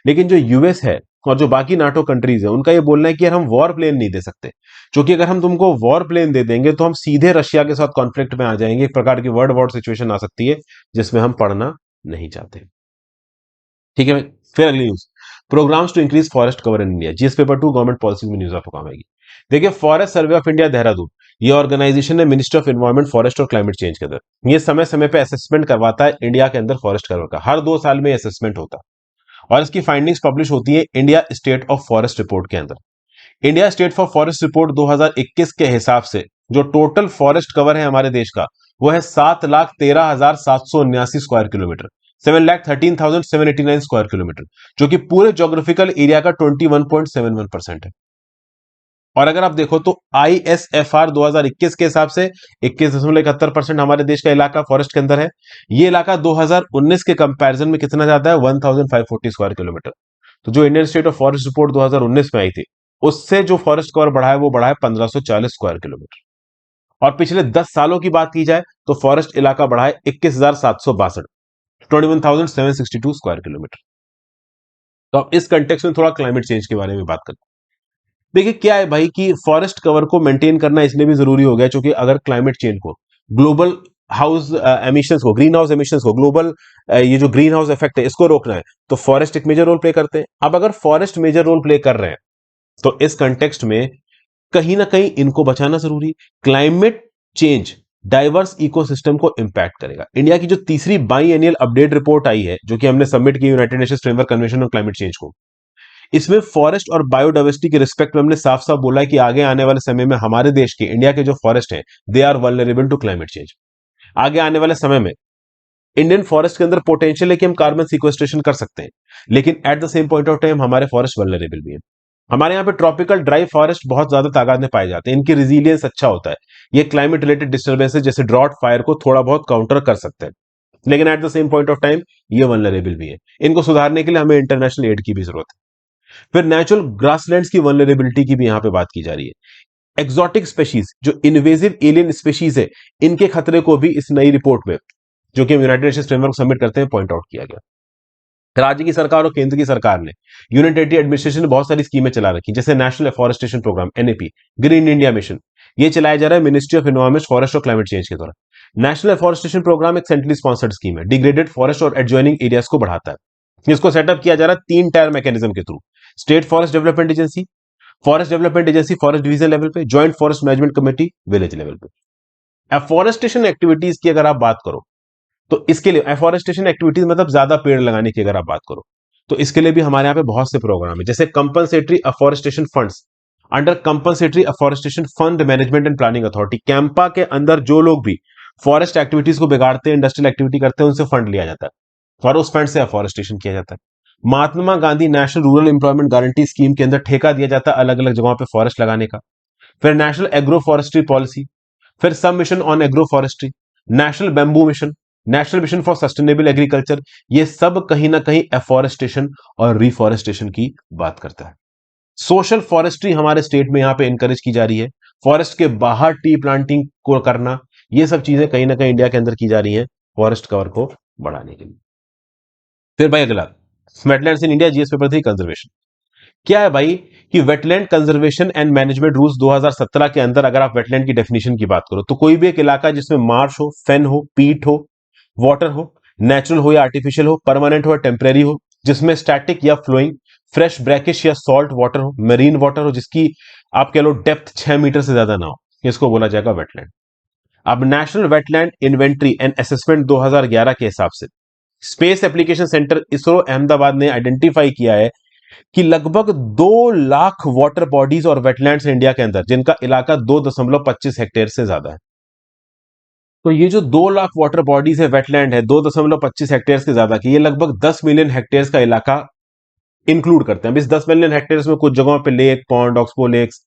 लेकिन जो यूएस है और जो बाकी नाटो कंट्रीज है उनका ये बोलना है कि यार हम वॉर प्लेन नहीं दे सकते, क्योंकि अगर हम तुमको वॉर प्लेन दे देंगे तो हम सीधे रशिया के साथ कॉन्फ्लिक्ट में आ जाएंगे, एक प्रकार की वर्ल्ड वॉर सिचुएशन आ सकती है जिसमें हम पढ़ना नहीं चाहते। ठीक है भाई, फिर अगली news, programmes to increase forest cover in India, GS paper 2 government policy में न्यूज आपको काम आएगी। देखिए, forest survey of India Dehradun, ये ऑर्गेनाइजेशन है मिनिस्ट्री ऑफ एनवायरमेंट, फॉरेस्ट और क्लाइमेट चेंज के अंदर। ये समय समय पे असेसमेंट करवाता है इंडिया के अंदर फॉरेस्ट कवर का, हर 2 साल में असेसमेंट होता है और इसकी फाइंडिंग्स पब्लिश होती है India state of forest report के अंदर। India state for forest report 2021 के हिसाब से जो टोटल फॉरेस्ट कवर है हमारे देश का वो है 7,13,779 स्क्वायर किलोमीटर, 7,13,789 स्क्वायर किलोमीटर, जो कि पूरे ज्योग्राफिकल एरिया का 21.71% है। और अगर आप देखो तो ISFR 2021 के हिसाब से 21.71% हमारे देश का इलाका फॉरेस्ट के अंदर है। ये इलाका 2019 के कंपैरिजन में कितना ज्यादा है? 1540 स्क्वायर किलोमीटर। तो जो Indian state of forest report 2019 में आई थी उससे जो फॉरेस्ट कवर बढ़ा है वो बढ़ा है 1540 स्क्वायर किलोमीटर। और पिछले 10 सालों की बात की जाए तो फॉरेस्ट इलाका बढ़ा है 21,762, 21,762 स्क्वायर किलोमीटर। तो अब इस कंटेक्स्ट में थोड़ा क्लाइमेट चेंज के बारे में बात करते हैं। देखिए क्या है भाई कि फॉरेस्ट कवर को मेंटेन करना इसलिए भी जरूरी हो गया क्योंकि अगर क्लाइमेट चेंज को, ग्लोबल हाउस एमिशंस को, ग्रीन हाउस एमिशंस को, ग्लोबल ये जो ग्रीन हाउस इफेक्ट है इसको रोकना है तो फॉरेस्ट एक मेजर रोल प्ले करते हैं। अब अगर फॉरेस्ट मेजर रोल प्ले कर रहे हैं तो इस कंटेक्स्ट में कहीं ना कहीं इनको बचाना जरूरी। क्लाइमेट चेंज डाइवर्स इकोसिस्टम को इंपैक्ट करेगा। इंडिया की जो तीसरी बाई एनुअल अपडेट रिपोर्ट आई है जो कि हमने सबमिट की United Nations framework convention on climate change को, इसमें फॉरेस्ट और बायोडाइवर्सिटी के रिस्पेक्ट में हमने साफ साफ बोला है कि आगे आने वाले समय में हमारे देश के, इंडिया के जो फॉरेस्ट हैं they are vulnerable to climate change. आगे आने वाले समय में इंडियन फॉरेस्ट के अंदर पोटेंशियल है कि हम कार्बन सिक्वेस्ट्रेशन कर सकते हैं, लेकिन at the same point of time हमारे फॉरेस्ट वल्नरेबल भी है। हमारे यहाँ पे ट्रॉपिकल ड्राई फॉरेस्ट बहुत ज्यादा तादाद में पाए जाते हैं, इनकी रिजिलियंस अच्छा होता है, ये क्लाइमेट रिलेटेड डिस्टर्बेंसेस जैसे ड्रॉट फायर को थोड़ा बहुत काउंटर कर सकते हैं, लेकिन at the same point of time ये वल्नरेबल भी है। इनको सुधारने के लिए हमें इंटरनेशनल एड की भी जरूरत है। फिर नेचुरल ग्रासलैंड्स की वल्नरेबिलिटी की भी यहां पे बात की जा रही है। एक्सोटिक स्पेशीज, जो इन्वेजिव एलियन स्पेशीज है, इनके खतरे को भी इस नई रिपोर्ट में, जो कि यूनाइटेड नेशंस फ्रेमवर्क सबमिट करते हैं, पॉइंट आउट किया गया। राज्य की सरकार और केंद्र की सरकार ने, यूनियन टेरिटरी एडमिनिस्ट्रेशन ने बहुत सारी स्कीमें चला रखी, जैसे national afforestation programme NAP, green India mission, ये चलाया जा रहा है मिनिस्ट्री ऑफ एनवायरमेंट, फॉरेस्ट और क्लाइमेट चेंज के द्वारा। नेशनल एफॉरेस्टेशन प्रोग्राम एक सेंट्रली स्पॉन्सर्ड स्कीम है, डिग्रेडेड फॉरेस्ट और एडजॉइनिंग एरियाज को बढ़ाता है। इसको सेटअप किया जा रहा है 3 टायर मैकेनिज्म के through. State forest development agency, forest development agency forest division level पे, joint forest management committee village level पे। एफॉरेस्टेशन एक्टिविटीज की अगर आप बात करो तो इसके लिए एफॉरेस्टेशन एक्टिविटीज मतलब ज्यादा पेड़ लगाने की अगर आप बात करो तो इसके लिए भी हमारे यहाँ पे बहुत से प्रोग्राम है, जैसे compensatory afforestation funds under compensatory afforestation fund management and planning authority. Campa के अंदर जो लोग भी फॉरेस्ट एक्टिविटीज को बिगाड़ते हैं, इंडस्ट्रियल एक्टिविटी करते हैं, उनसे फंड लिया जाता है और उस फंड से अफॉरेस्टेशन किया जाता है। Mahatma Gandhi national rural employment guarantee scheme के अंदर ठेका दिया जाता है अलग अलग जगहों पे फॉरेस्ट लगाने का। फिर नेशनल एग्रो फॉरेस्ट्री पॉलिसी, फिर सब mission on agro forestry, national bamboo mission, national mission for sustainable agriculture, ये सब कहीं ना कहीं एफॉरेस्टेशन और रिफॉरेस्टेशन की बात करता है। सोशल फॉरेस्ट्री हमारे स्टेट में यहां पे इंकरेज की जा रही है, फॉरेस्ट के बाहर टी प्लांटिंग को करना, ये सब चीजें कहीं ना कहीं इंडिया के अंदर की जा रही है फॉरेस्ट कवर को बढ़ाने के लिए। फिर भाई अगला वेटलैंड्स इन इंडिया जीएस पेपर 3 कंजर्वेशन क्या है भाई कि wetland conservation and management rules 2017 के अंदर अगर आप वेटलैंड की डेफिनेशन की बात करो तो कोई भी एक इलाका जिसमें मार्श हो, फेन हो, पीट हो, वाटर हो, नेचुरल हो या आर्टिफिशियल हो, परमानेंट हो या टेम्परेरी हो, जिसमें स्टैटिक या फ्लोइंग, फ्रेश ब्रैकिश या सॉल्ट वाटर हो, मेरीन वाटर हो जिसकी आप कह लो डेप्थ 6 मीटर से ज्यादा ना हो, इसको बोला जाएगा वेटलैंड। अब national wetland inventory and assessment 2011 के हिसाब से space application centre ISRO Ahmedabad ने आइडेंटिफाई किया है कि लगभग 2 लाख वाटर बॉडीज और वेटलैंड्स इंडिया के अंदर जिनका इलाका 2.25 हेक्टेयर से ज्यादा है। तो ये जो 2 लाख वाटर बॉडीज है, वेटलैंड है 2.25 हेक्टेयर से ज्यादा की, ये लगभग 10 मिलियन हेक्टेयर का इलाका इंक्लूड करते हैं। अब इस 10 मिलियन हेक्टेयर में कुछ जगहों पे lake, pond, oxbow lakes,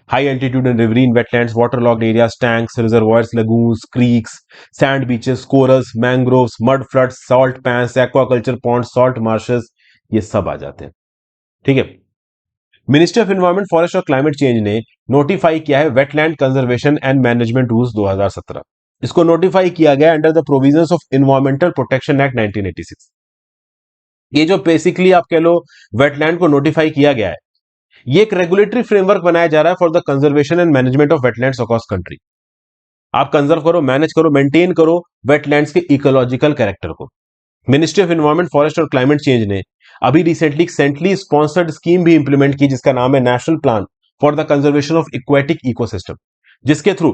high altitude and riverine wetlands, water logged areas, tanks, reservoirs, lagoons, creeks, sand beaches, corals, mangroves, mud flats, salt pans, aquaculture pond, salt marshes, ये सब आ जाते हैं। ठीक है। मिनिस्ट्री ऑफ एनवायरमेंट, फॉरेस्ट और climate change ने notify किया है wetland conservation and management rules 2017। इसको नोटिफाई किया गया under the provisions of environmental protection act 1986। ये जो बेसिकली आप कह लो वेटलैंड को नोटिफाई किया गया है, ये एक रेगुलेटरी फ्रेमवर्क बनाया जा रहा है for the conservation and management of wetlands across country. आप कंजर्व करो, मैनेज करो, मेंटेन करो वेटलैंड्स के इकोलॉजिकल कैरेक्टर को। मिनिस्ट्री ऑफ एनवायरमेंट, फॉरेस्ट और क्लाइमेट चेंज ने अभी रिसेंटली सेंट्रली स्पॉन्सर्ड स्कीम भी इंप्लीमेंट की जिसका नाम है national plan for the conservation of aquatic ecosystem, जिसके थ्रू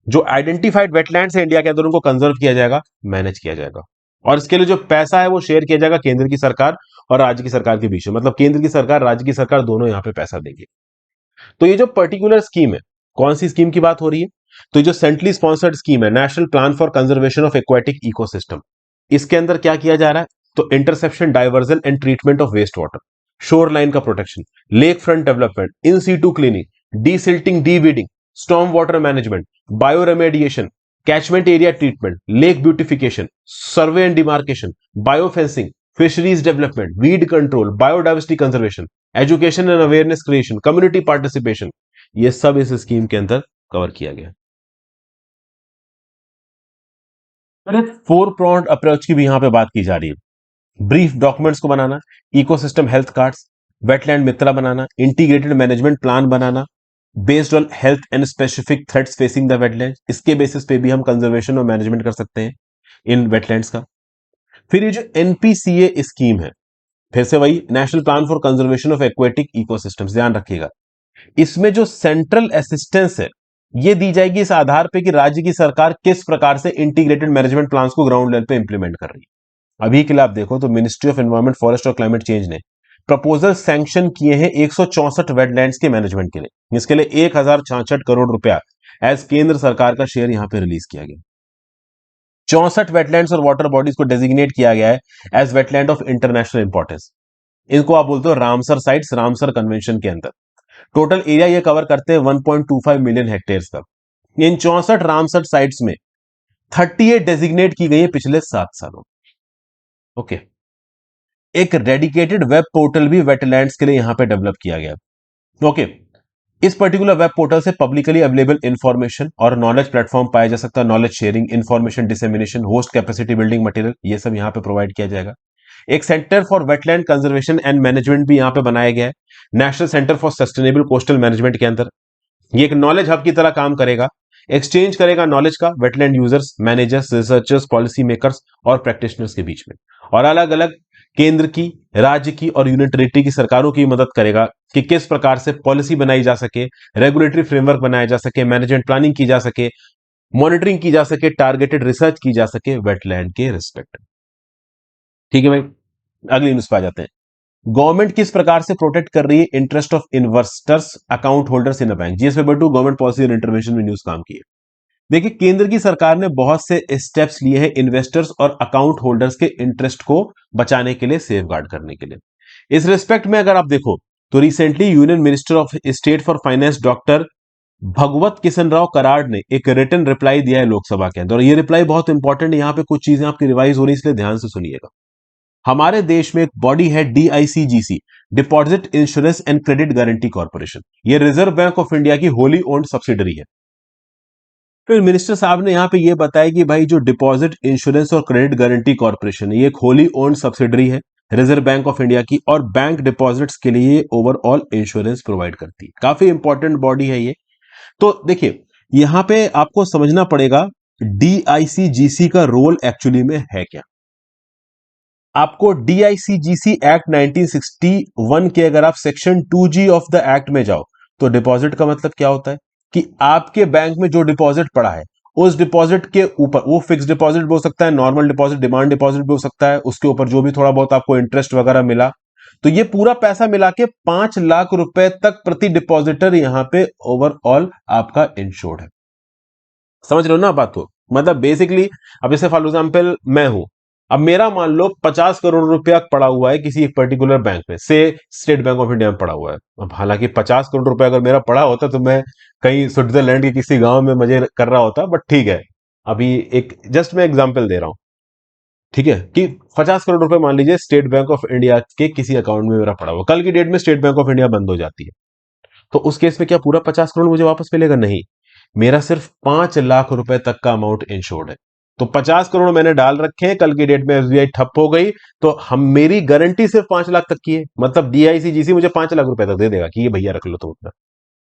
जो आइडेंटिफाइड वेटलैंड्स है इंडिया के अंदर उनको कंजर्व किया जाएगा, मैनेज किया जाएगा, और इसके लिए जो पैसा है वो शेयर किया जाएगा केंद्र की सरकार और राज्य की सरकार के बीच में, मतलब केंद्र की सरकार, राज्य की सरकार दोनों यहां पे पैसा देंगे। तो ये जो पर्टिकुलर स्कीम है, कौन सी स्कीम की बात हो रही है, तो जो सेंट्रली स्पॉन्सर्ड स्कीम है national plan for conservation of aquatic ecosystem, इसके अंदर क्या किया जा रहा है, तो interception, diversion and treatment of waste water, shore line का protection, lake front development, in situ cleaning, desilting, deweeding, storm water management, bio remediation, catchment area treatment, lake beautification, survey and demarcation, bio fencing, fisheries development, weed control, biodiversity conservation, education and awareness creation, community participation, ये सब इस scheme के अंदर cover किया गया। Four प्रॉन्ड approach की भी यहां पे बात की जा रही है। ब्रीफ डॉक्यूमेंट्स को बनाना, ecosystem health cards, wetland Mitra बनाना, इंटीग्रेटेड मैनेजमेंट प्लान बनाना based on health and specific threats facing the wetland, इसके बेसिस पे भी हम कंजर्वेशन और मैनेजमेंट कर सकते हैं इन वेटलैंड्स का। फिर ये जो एनपीसीए स्कीम है, फिर से वही national plan for conservation of aquatic ecosystems, ध्यान रखिएगा इसमें जो सेंट्रल असिस्टेंस है ये दी जाएगी इस आधार पे कि राज्य की सरकार किस प्रकार से इंटीग्रेटेड मैनेजमेंट प्लान्स को ग्राउंड लेवल पे इंप्लीमेंट कर रही है। अभी के लिए आप देखो तो मिनिस्ट्री ऑफ एनवायरमेंट, फॉरेस्ट और क्लाइमेट चेंज ने प्रपोजल सैंक्शन किए हैं 164 वेटलैंड्स के मैनेजमेंट के लिए, इसके लिए 1066 करोड़ रुपया एज केंद्र सरकार का शेयर यहां पे रिलीज किया गया। 64 वेटलैंड्स और वाटर बॉडीज को डेजिग्नेट किया गया है as wetland of international importance, इनको आप बोलते हो रामसर साइट्स, रामसर कन्वेंशन के अंदर। टोटल एरिया ये कवर करते हैं 1.25 मिलियन हेक्टेयर्स तक। इन 64 रामसर साइट्स में 38 डेजिग्नेट की गई है पिछले 7 सालों। ओके, एक डेडिकेटेड वेब पोर्टल भी वेटलैंड्स के लिए यहां पे डेवलप किया गया। ओके, इस पर्टिकुलर वेब पोर्टल से पब्लिकली अवेलेबल इंफॉर्मेशन और नॉलेज प्लेटफॉर्म पाया जा सकता है, knowledge sharing, information dissemination, host capacity building material, ये सब यहां पे प्रोवाइड किया जाएगा। एक centre for wetland conservation and management भी यहां पे बनाया गया है national centre for sustainable coastal management के अंदर। ये एक नॉलेज हब की तरह काम करेगा, एक्सचेंज करेगा नॉलेज का wetland users, managers, researchers, policy makers और प्रैक्टिशनर्स के बीच में, और अलग अलग केंद्र की, राज्य की और यूनियन टेरिटरी की सरकारों की मदद करेगा कि किस प्रकार से पॉलिसी बनाई जा सके, रेगुलेटरी फ्रेमवर्क बनाया जा सके, मैनेजमेंट प्लानिंग की जा सके, मॉनिटरिंग की जा सके, टारगेटेड रिसर्च की जा सके वेटलैंड के रिस्पेक्ट। ठीक है भाई, अगली न्यूज पे आ जाते हैं। गवर्नमेंट किस प्रकार से प्रोटेक्ट कर रही है interest of investors account holders in a bank. GS paper 2 government policy और इंटरवेंशन में न्यूज काम की है। देखिए, केंद्र की सरकार ने बहुत से स्टेप्स लिए हैं इन्वेस्टर्स और अकाउंट होल्डर्स के इंटरेस्ट को बचाने के लिए, सेफ गार्ड करने के लिए। इस रिस्पेक्ट में अगर आप देखो तो recently union minister of state for finance doctor Bhagwat Kishan Rao Karad ने एक रिटन रिप्लाई दिया है लोकसभा के अंदर, और ये रिप्लाई बहुत इंपॉर्टेंट है। यहां पे कुछ चीजें आपकी रिवाइज हो रही है, इसलिए ध्यान से सुनिएगा। हमारे देश में एक बॉडी है DICGC, deposit insurance and credit guarantee corporation. ये रिजर्व बैंक ऑफ इंडिया की होली ओन्ड सब्सिडरी है। फिर मिनिस्टर साहब ने यहां पे ये बताया कि भाई जो डिपॉजिट इंश्योरेंस और क्रेडिट गारंटी कॉर्पोरेशन है, ये एक होली ओन्ड सब्सिडरी है रिजर्व बैंक ऑफ इंडिया की, और बैंक डिपॉजिट्स के लिए ओवरऑल इंश्योरेंस प्रोवाइड करती है। काफी इंपॉर्टेंट बॉडी है ये। तो देखिए, यहां पे आपको समझना पड़ेगा डीआईसीजीसी का रोल एक्चुअली में है क्या। आपको डीआईसीजीसी एक्ट 1961 के अगर आप section 2G of the act में जाओ तो डिपॉजिट का मतलब क्या होता है कि आपके बैंक में जो डिपॉजिट पड़ा है, उस डिपॉजिट के ऊपर, वो फिक्स डिपॉजिट भी हो सकता है, नॉर्मल डिपॉजिट, डिमांड डिपॉजिट भी हो सकता है, उसके ऊपर जो भी थोड़ा बहुत आपको इंटरेस्ट वगैरह मिला, तो ये पूरा पैसा मिला के 5 लाख रुपए तक प्रति डिपॉजिटर यहां पे ओवरऑल आपका इंश्योर्ड है। समझ रहे हो ना बात को। मतलब बेसिकली, अब जैसे फॉर एग्जाम्पल मैं हूं, अब मेरा मान लो 50 करोड़ रुपया पड़ा हुआ है किसी एक पर्टिकुलर बैंक में, से स्टेट बैंक ऑफ इंडिया में पड़ा हुआ है। अब हालांकि 50 करोड़ रुपया अगर मेरा पड़ा होता तो मैं कहीं स्विट्जरलैंड के किसी गांव में मजे कर रहा होता, बट ठीक है, अभी एक जस्ट मैं एग्जाम्पल दे रहा हूं। ठीक है कि 50 करोड़ रुपए मान लीजिए स्टेट बैंक ऑफ इंडिया के किसी अकाउंट में मेरा पड़ा हुआ, कल की डेट में स्टेट बैंक ऑफ इंडिया बंद हो जाती है, तो उस केस में क्या पूरा 50 करोड़ मुझे वापस मिलेगा? नहीं, मेरा सिर्फ 5 लाख रुपए तक का अमाउंट इंश्योर्ड है। तो 50 करोड़ मैंने डाल रखे हैं, कल की डेट में एसबीआई ठप हो गई तो हम, मेरी गारंटी सिर्फ 5 लाख तक की है, मतलब डीआईसीजीसी मुझे 5 लाख रुपए तक दे देगा कि ये भैया रख लो तुम अपना।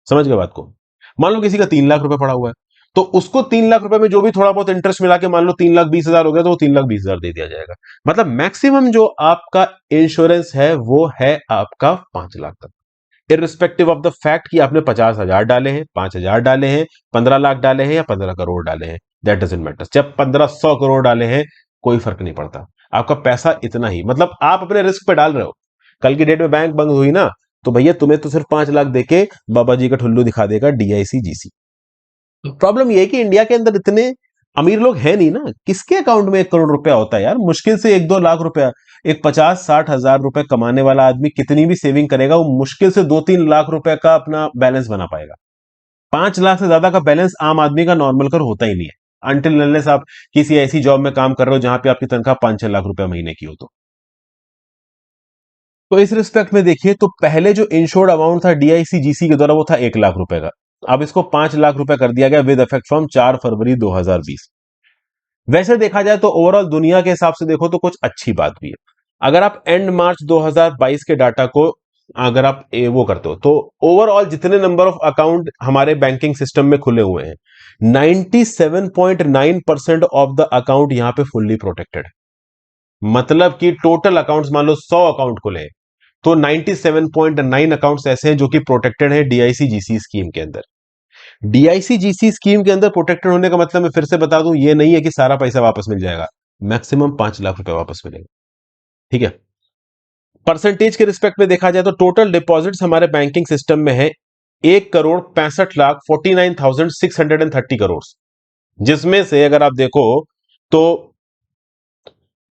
समझ गए बात को। मान लो किसी का 3 लाख रुपए पड़ा हुआ है, तो उसको 3 लाख रुपए में जो भी थोड़ा बहुत इंटरेस्ट मिला के मान लो 3,20,000 हो गया, तो वो 3,20,000 दे दिया जाएगा। मतलब मैक्सिमम जो आपका इंश्योरेंस है वो है आपका 5 लाख तक, इरिस्पेक्टिव ऑफ द फैक्ट कि आपने 50,000 डाले हैं, 5,000 डाले हैं, 15 लाख डाले हैं या 15 करोड़ डाले हैं, दैट डजेंट मैटर। जब 1500 करोड़ डाले हैं, कोई फर्क नहीं पड़ता, आपका पैसा इतना ही, मतलब आप अपने रिस्क पे डाल रहे हो। कल की डेट में बैंक बंद हुई ना, तो भैया तुम्हें तो सिर्फ 5 लाख देके बाबा जी का ठुल्लू दिखा देगा डीआईसीजीसी। प्रॉब्लम यह है कि इंडिया के अंदर इतने अमीर लोग हैं नहीं ना, किसके अकाउंट में 1 करोड़ रुपया होता है यार? मुश्किल से 1-2 लाख रुपया। एक 50-60 हजार रुपए कमाने वाला आदमी कितनी भी सेविंग करेगा, वो मुश्किल से 2-3 लाख रुपए का अपना बैलेंस बना पाएगा। 5 लाख से ज्यादा का बैलेंस आम आदमी का नॉर्मल कर होता ही नहीं है, अनटिल अनलेस आप किसी ऐसी जॉब में काम कर रहे हो जहां पे आपकी तनख्वाह 5-6 लाख रुपए महीने की हो। तो इस रिस्पेक्ट में देखिए, तो पहले जो इंश्योर्ड अमाउंट था डीआईसीजीसी के द्वारा वो था 1 लाख रुपए का, अब इसको 5 लाख रुपए कर दिया गया विद इफेक्ट फ्रॉम 4 फरवरी 2020। वैसे देखा जाए तो ओवरऑल दुनिया के हिसाब से देखो तो कुछ अच्छी बात भी है। अगर आप एंड मार्च 2022 के डाटा को अगर आप वो करते हो, तो ओवरऑल जितने नंबर ऑफ अकाउंट हमारे बैंकिंग सिस्टम में खुले हुए हैं, 97.9% ऑफ द अकाउंट यहां पे फुल्ली प्रोटेक्टेड है। मतलब कि टोटल अकाउंट्स मान लो 100 अकाउंट खुले हैं, तो 97.9 अकाउंट्स ऐसे हैं जो कि प्रोटेक्टेड है डीआईसीजीसी स्कीम के अंदर। डीआईसीजीसी स्कीम के अंदर प्रोटेक्टेड होने का मतलब मैं फिर से बता दूं, ये नहीं है कि सारा पैसा वापस मिल जाएगा, मैक्सिमम 5 लाख रुपए वापस मिलेगा। ठीक है। परसेंटेज के रिस्पेक्ट में देखा जाए तो टोटल डिपॉजिट्स हमारे बैंकिंग सिस्टम में है 1,65,49,630 करोड़, जिसमें से अगर आप देखो तो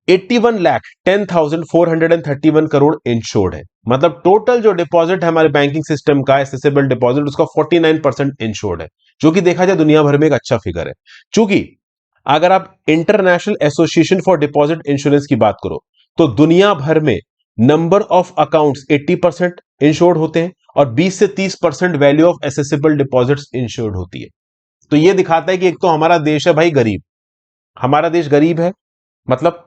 81,10,431 इंश्योर्ड है। मतलब टोटल जो डिपॉजिट है हमारे बैंकिंग सिस्टम का एसेसिबल डिपॉजिट, उसका 49% इंश्योर्ड है, जो कि देखा जाए दुनिया भर में एक अच्छा फिगर है। चूंकि अगर आप international association for deposit insurance की बात करो तो दुनिया भर में नंबर ऑफ अकाउंट्स 80% इंश्योर्ड होते हैं और 20 से 30% value of accessible deposits insured होती है। तो यह दिखाता है कि एक तो हमारा देश है भाई गरीब, हमारा देश गरीब है, मतलब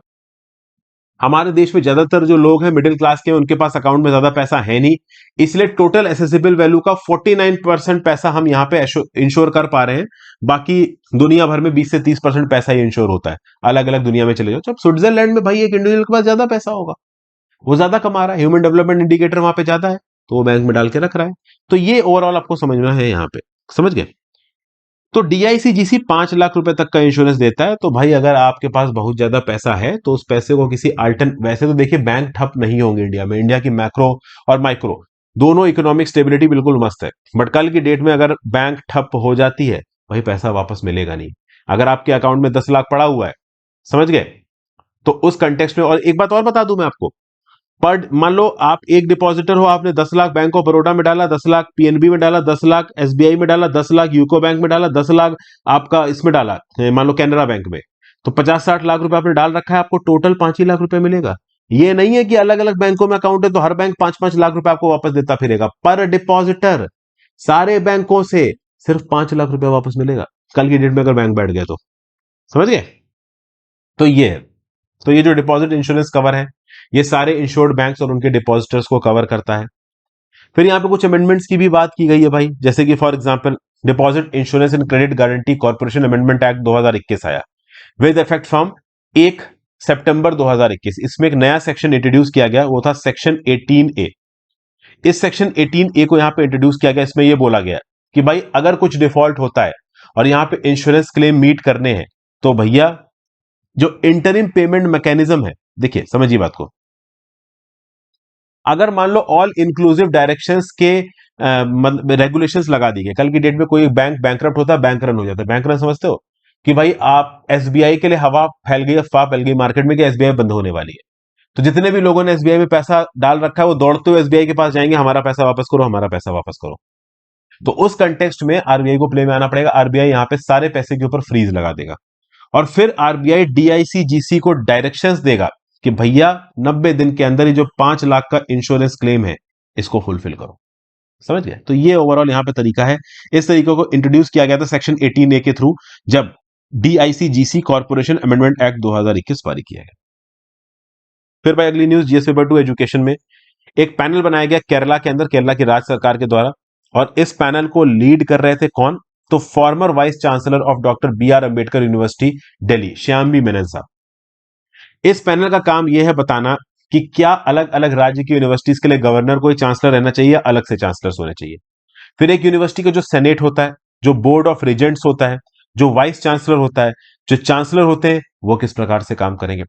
हमारे देश में ज्यादातर जो लोग हैं मिडिल क्लास के, उनके पास अकाउंट में ज्यादा पैसा है नहीं, इसलिए टोटल एसेसिबल वैल्यू का 49% पैसा हम यहां पे इंश्योर कर पा रहे हैं। बाकी दुनिया भर में 20 से 30% पैसा ही इंश्योर होता है। अलग अलग दुनिया में चले जाओ, जब स्विट्जरलैंड में भाई एक इंडिविजुअल के पास ज्यादा पैसा होगा, वो ज्यादा कमा रहा है, ह्यूमन डेवलपमेंट इंडिकेटर वहां पे ज्यादा है, तो वो बैंक में डाल के रख रहा है। तो ये ओवरऑल आपको समझना है यहां पे, समझ गए। तो डीआईसीजीसी 5 लाख रुपए तक का इंश्योरेंस देता है। तो भाई अगर आपके पास बहुत ज्यादा पैसा है तो उस पैसे को किसी अल्टरन, वैसे तो देखिए बैंक ठप नहीं होंगे इंडिया में, इंडिया की मैक्रो और माइक्रो दोनों इकोनॉमिक स्टेबिलिटी बिल्कुल मस्त है। बट कल की डेट में अगर बैंक ठप हो जाती है, वही पैसा वापस मिलेगा नहीं। अगर आपके अकाउंट में 10 लाख पड़ा हुआ है, समझ गए, तो उस कंटेक्स्ट में, और एक बात और बता दूं मैं आपको, पर मान लो आप एक डिपॉजिटर हो, आपने 10 लाख बैंक ऑफ बड़ौदा में डाला, 10 लाख पीएनबी में डाला, 10 लाख एसबीआई में डाला, 10 लाख यूको बैंक में डाला, 10 लाख आपका इसमें डाला, मान लो कैनरा बैंक में, तो 50-60 लाख रुपए आपने डाल रखा है, आपको टोटल 5 ही लाख रुपए मिलेगा। ये नहीं है कि अलग अलग बैंकों में अकाउंट है तो हर बैंक 5-5 लाख रुपए आपको वापस देता फिरेगा। पर डिपॉजिटर सारे बैंकों से सिर्फ 5 लाख रुपए वापस मिलेगा, कल की डेट में अगर बैंक बैठ गया तो, समझ गए। तो ये है, तो ये जो डिपॉजिट इंश्योरेंस कवर है, ये सारे इंश्योर्ड बैंक्स और उनके डिपॉजिटर्स को कवर करता है। फिर यहां पे कुछ अमेंडमेंट्स की भी बात की गई है भाई, जैसे कि for example deposit insurance and credit guarantee corporation amendment act 2021 आया, विद इफेक्ट फ्रॉम 1 सितंबर 2021। इसमें एक नया सेक्शन इंट्रोड्यूस किया गया, वो था सेक्शन 18A। इस सेक्शन 18A को यहां पे इंट्रोड्यूस किया गया। इसमें यह बोला गया कि भाई अगर कुछ डिफॉल्ट होता है और यहां पे इंश्योरेंस क्लेम मीट करने हैं, तो भैया जो इंटरिम पेमेंट मैकेनिज्म है, देखिए समझिए बात को, अगर मान लो ऑल इंक्लूसिव डायरेक्शंस के रेगुलेशंस लगा दी गए, कल की डेट में कोई बैंक बैंकरप्ट होता है, बैंक रन हो जाता है, बैंक रन समझते हो कि भाई आप एसबीआई के लिए हवा फैल गई, अफवाह फैल गई मार्केट में कि एसबीआई बंद होने वाली है, तो जितने भी लोगों ने एसबीआई में पैसा डाल रखा है वो दौड़ते हुए एसबीआई के पास जाएंगे, हमारा पैसा वापस करो, हमारा पैसा वापस करो। तो उस कंटेक्स्ट में आरबीआई को प्ले में आना पड़ेगा। आरबीआई यहां पे सारे पैसे के ऊपर फ्रीज लगा देगा और फिर आरबीआई डीआईसीजीसी को डायरेक्शंस देगा कि भैया 90 दिन के अंदर ही जो 5 लाख का इंश्योरेंस क्लेम है इसको फुलफिल करो, समझ गए। तो ये ओवरऑल यहां पे तरीका है। इस तरीके को इंट्रोड्यूस किया गया था सेक्शन 18A के थ्रू, जब डीआईसीजीसी कॉर्पोरेशन अमेंडमेंट एक्ट 2021 पारित किया गया। फिर भाई अगली न्यूज, जीएस पेपर 2 एजुकेशन में एक पैनल बनाया गया केरला के अंदर, केरला की राज्य सरकार के द्वारा, और इस पैनल को लीड कर रहे थे कौन, तो former vice chancellor of doctor B R Ambedkar university Delhi, Shyam B Menon साहब। इस पैनल का काम यह है बताना कि क्या अलग अलग राज्य की यूनिवर्सिटीज के लिए गवर्नर कोई चांसलर रहना चाहिए या अलग से चांसलर्स होने चाहिए। फिर एक यूनिवर्सिटी का जो सेनेट होता है, जो बोर्ड ऑफ रिजेंट्स होता है, जो वाइस चांसलर होता है, जो चांसलर होते हैं, वो किस प्रकार से काम करेंगे।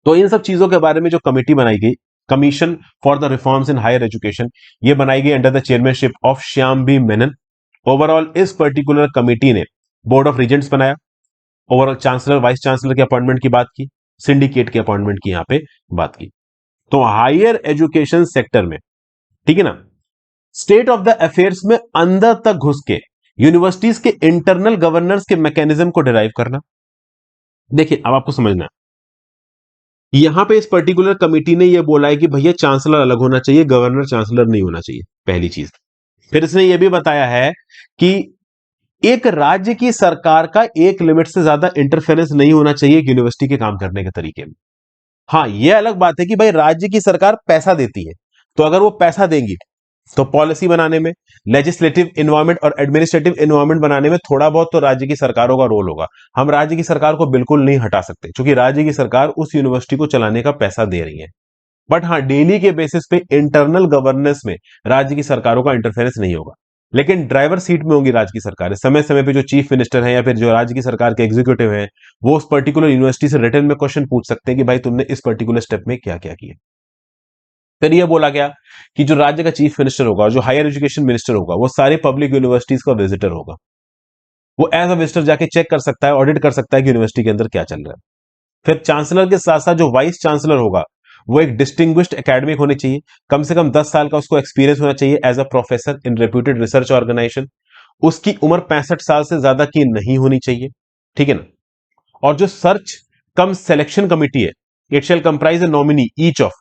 तो इन सब चीजों के बारे में जो कमेटी बनाई गई, commission for the reforms in higher education, ये बनाई गई under the chairmanship of Shyam B Menon. Overall इस पर्टिकुलर कमेटी ने बोर्ड ऑफ रिजेंट्स बनाया, ओवरऑल चांसलर वाइस चांसलर के अपॉइंटमेंट की बात की, सिंडिकेट के अपॉइंटमेंट की यहां पे बात की। तो हायर एजुकेशन सेक्टर में, ठीक है ना, स्टेट ऑफ द अफेयर्स में अंदर तक घुस के यूनिवर्सिटीज के इंटरनल गवर्नेंस के मैकेनिज्म को डिराइव करना। देखिए अब आपको समझना है, यहां पे इस पर्टिकुलर कमेटी ने यह बोला है कि भैया चांसलर अलग होना चाहिए, गवर्नर चांसलर नहीं होना चाहिए, पहली चीज। फिर इसने यह भी बताया है कि एक राज्य की सरकार का एक लिमिट से ज्यादा इंटरफेरेंस नहीं होना चाहिए एक यूनिवर्सिटी के काम करने के तरीके में। हाँ, यह अलग बात है कि भाई राज्य की सरकार पैसा देती है, तो अगर वो पैसा देंगी तो पॉलिसी बनाने में, लेजिस्लेटिव इन्वायरमेंट और एडमिनिस्ट्रेटिव इन्वायरमेंट बनाने में थोड़ा बहुत तो राज्य की सरकारों का रोल होगा। हम राज्य की सरकार को बिल्कुल नहीं हटा सकते क्योंकि राज्य की सरकार उस यूनिवर्सिटी को चलाने का पैसा दे रही है। बट हाँ, डेली के बेसिस पे इंटरनल गवर्नेंस में राज्य की सरकारों का इंटरफेरेंस नहीं होगा, लेकिन ड्राइवर सीट में होंगी राज्य की सरकार। समय समय पे जो चीफ मिनिस्टर है या फिर जो राज्य की सरकार के एग्जीक्यूटिव है, वो उस पर्टिकुलर यूनिवर्सिटी से रिटर्न में क्वेश्चन पूछ सकते हैं कि भाई तुमने इस पर्टिकुलर स्टेप में क्या क्या किया। फिर यह बोला गया कि जो राज्य का चीफ मिनिस्टर होगा और जो हायर एजुकेशन मिनिस्टर होगा, वो सारे पब्लिक यूनिवर्सिटीज का विजिटर होगा। वो एज अ विजिटर जाके चेक कर सकता है, ऑडिट कर सकता है कि यूनिवर्सिटी के अंदर क्या चल रहा है। फिर चांसलर के साथ साथ जो वाइस चांसलर होगा, वो एक डिस्टिंग्विश्ड एकेडमिक होने चाहिए, कम से कम 10 साल का उसको एक्सपीरियंस होना चाहिए as a professor in reputed research organisation. उसकी उम्र 65 साल से ज्यादा की नहीं होनी चाहिए, ठीक है ना। और जो सर्च कम सिलेक्शन कमिटी है, it shall comprise A nominee each of,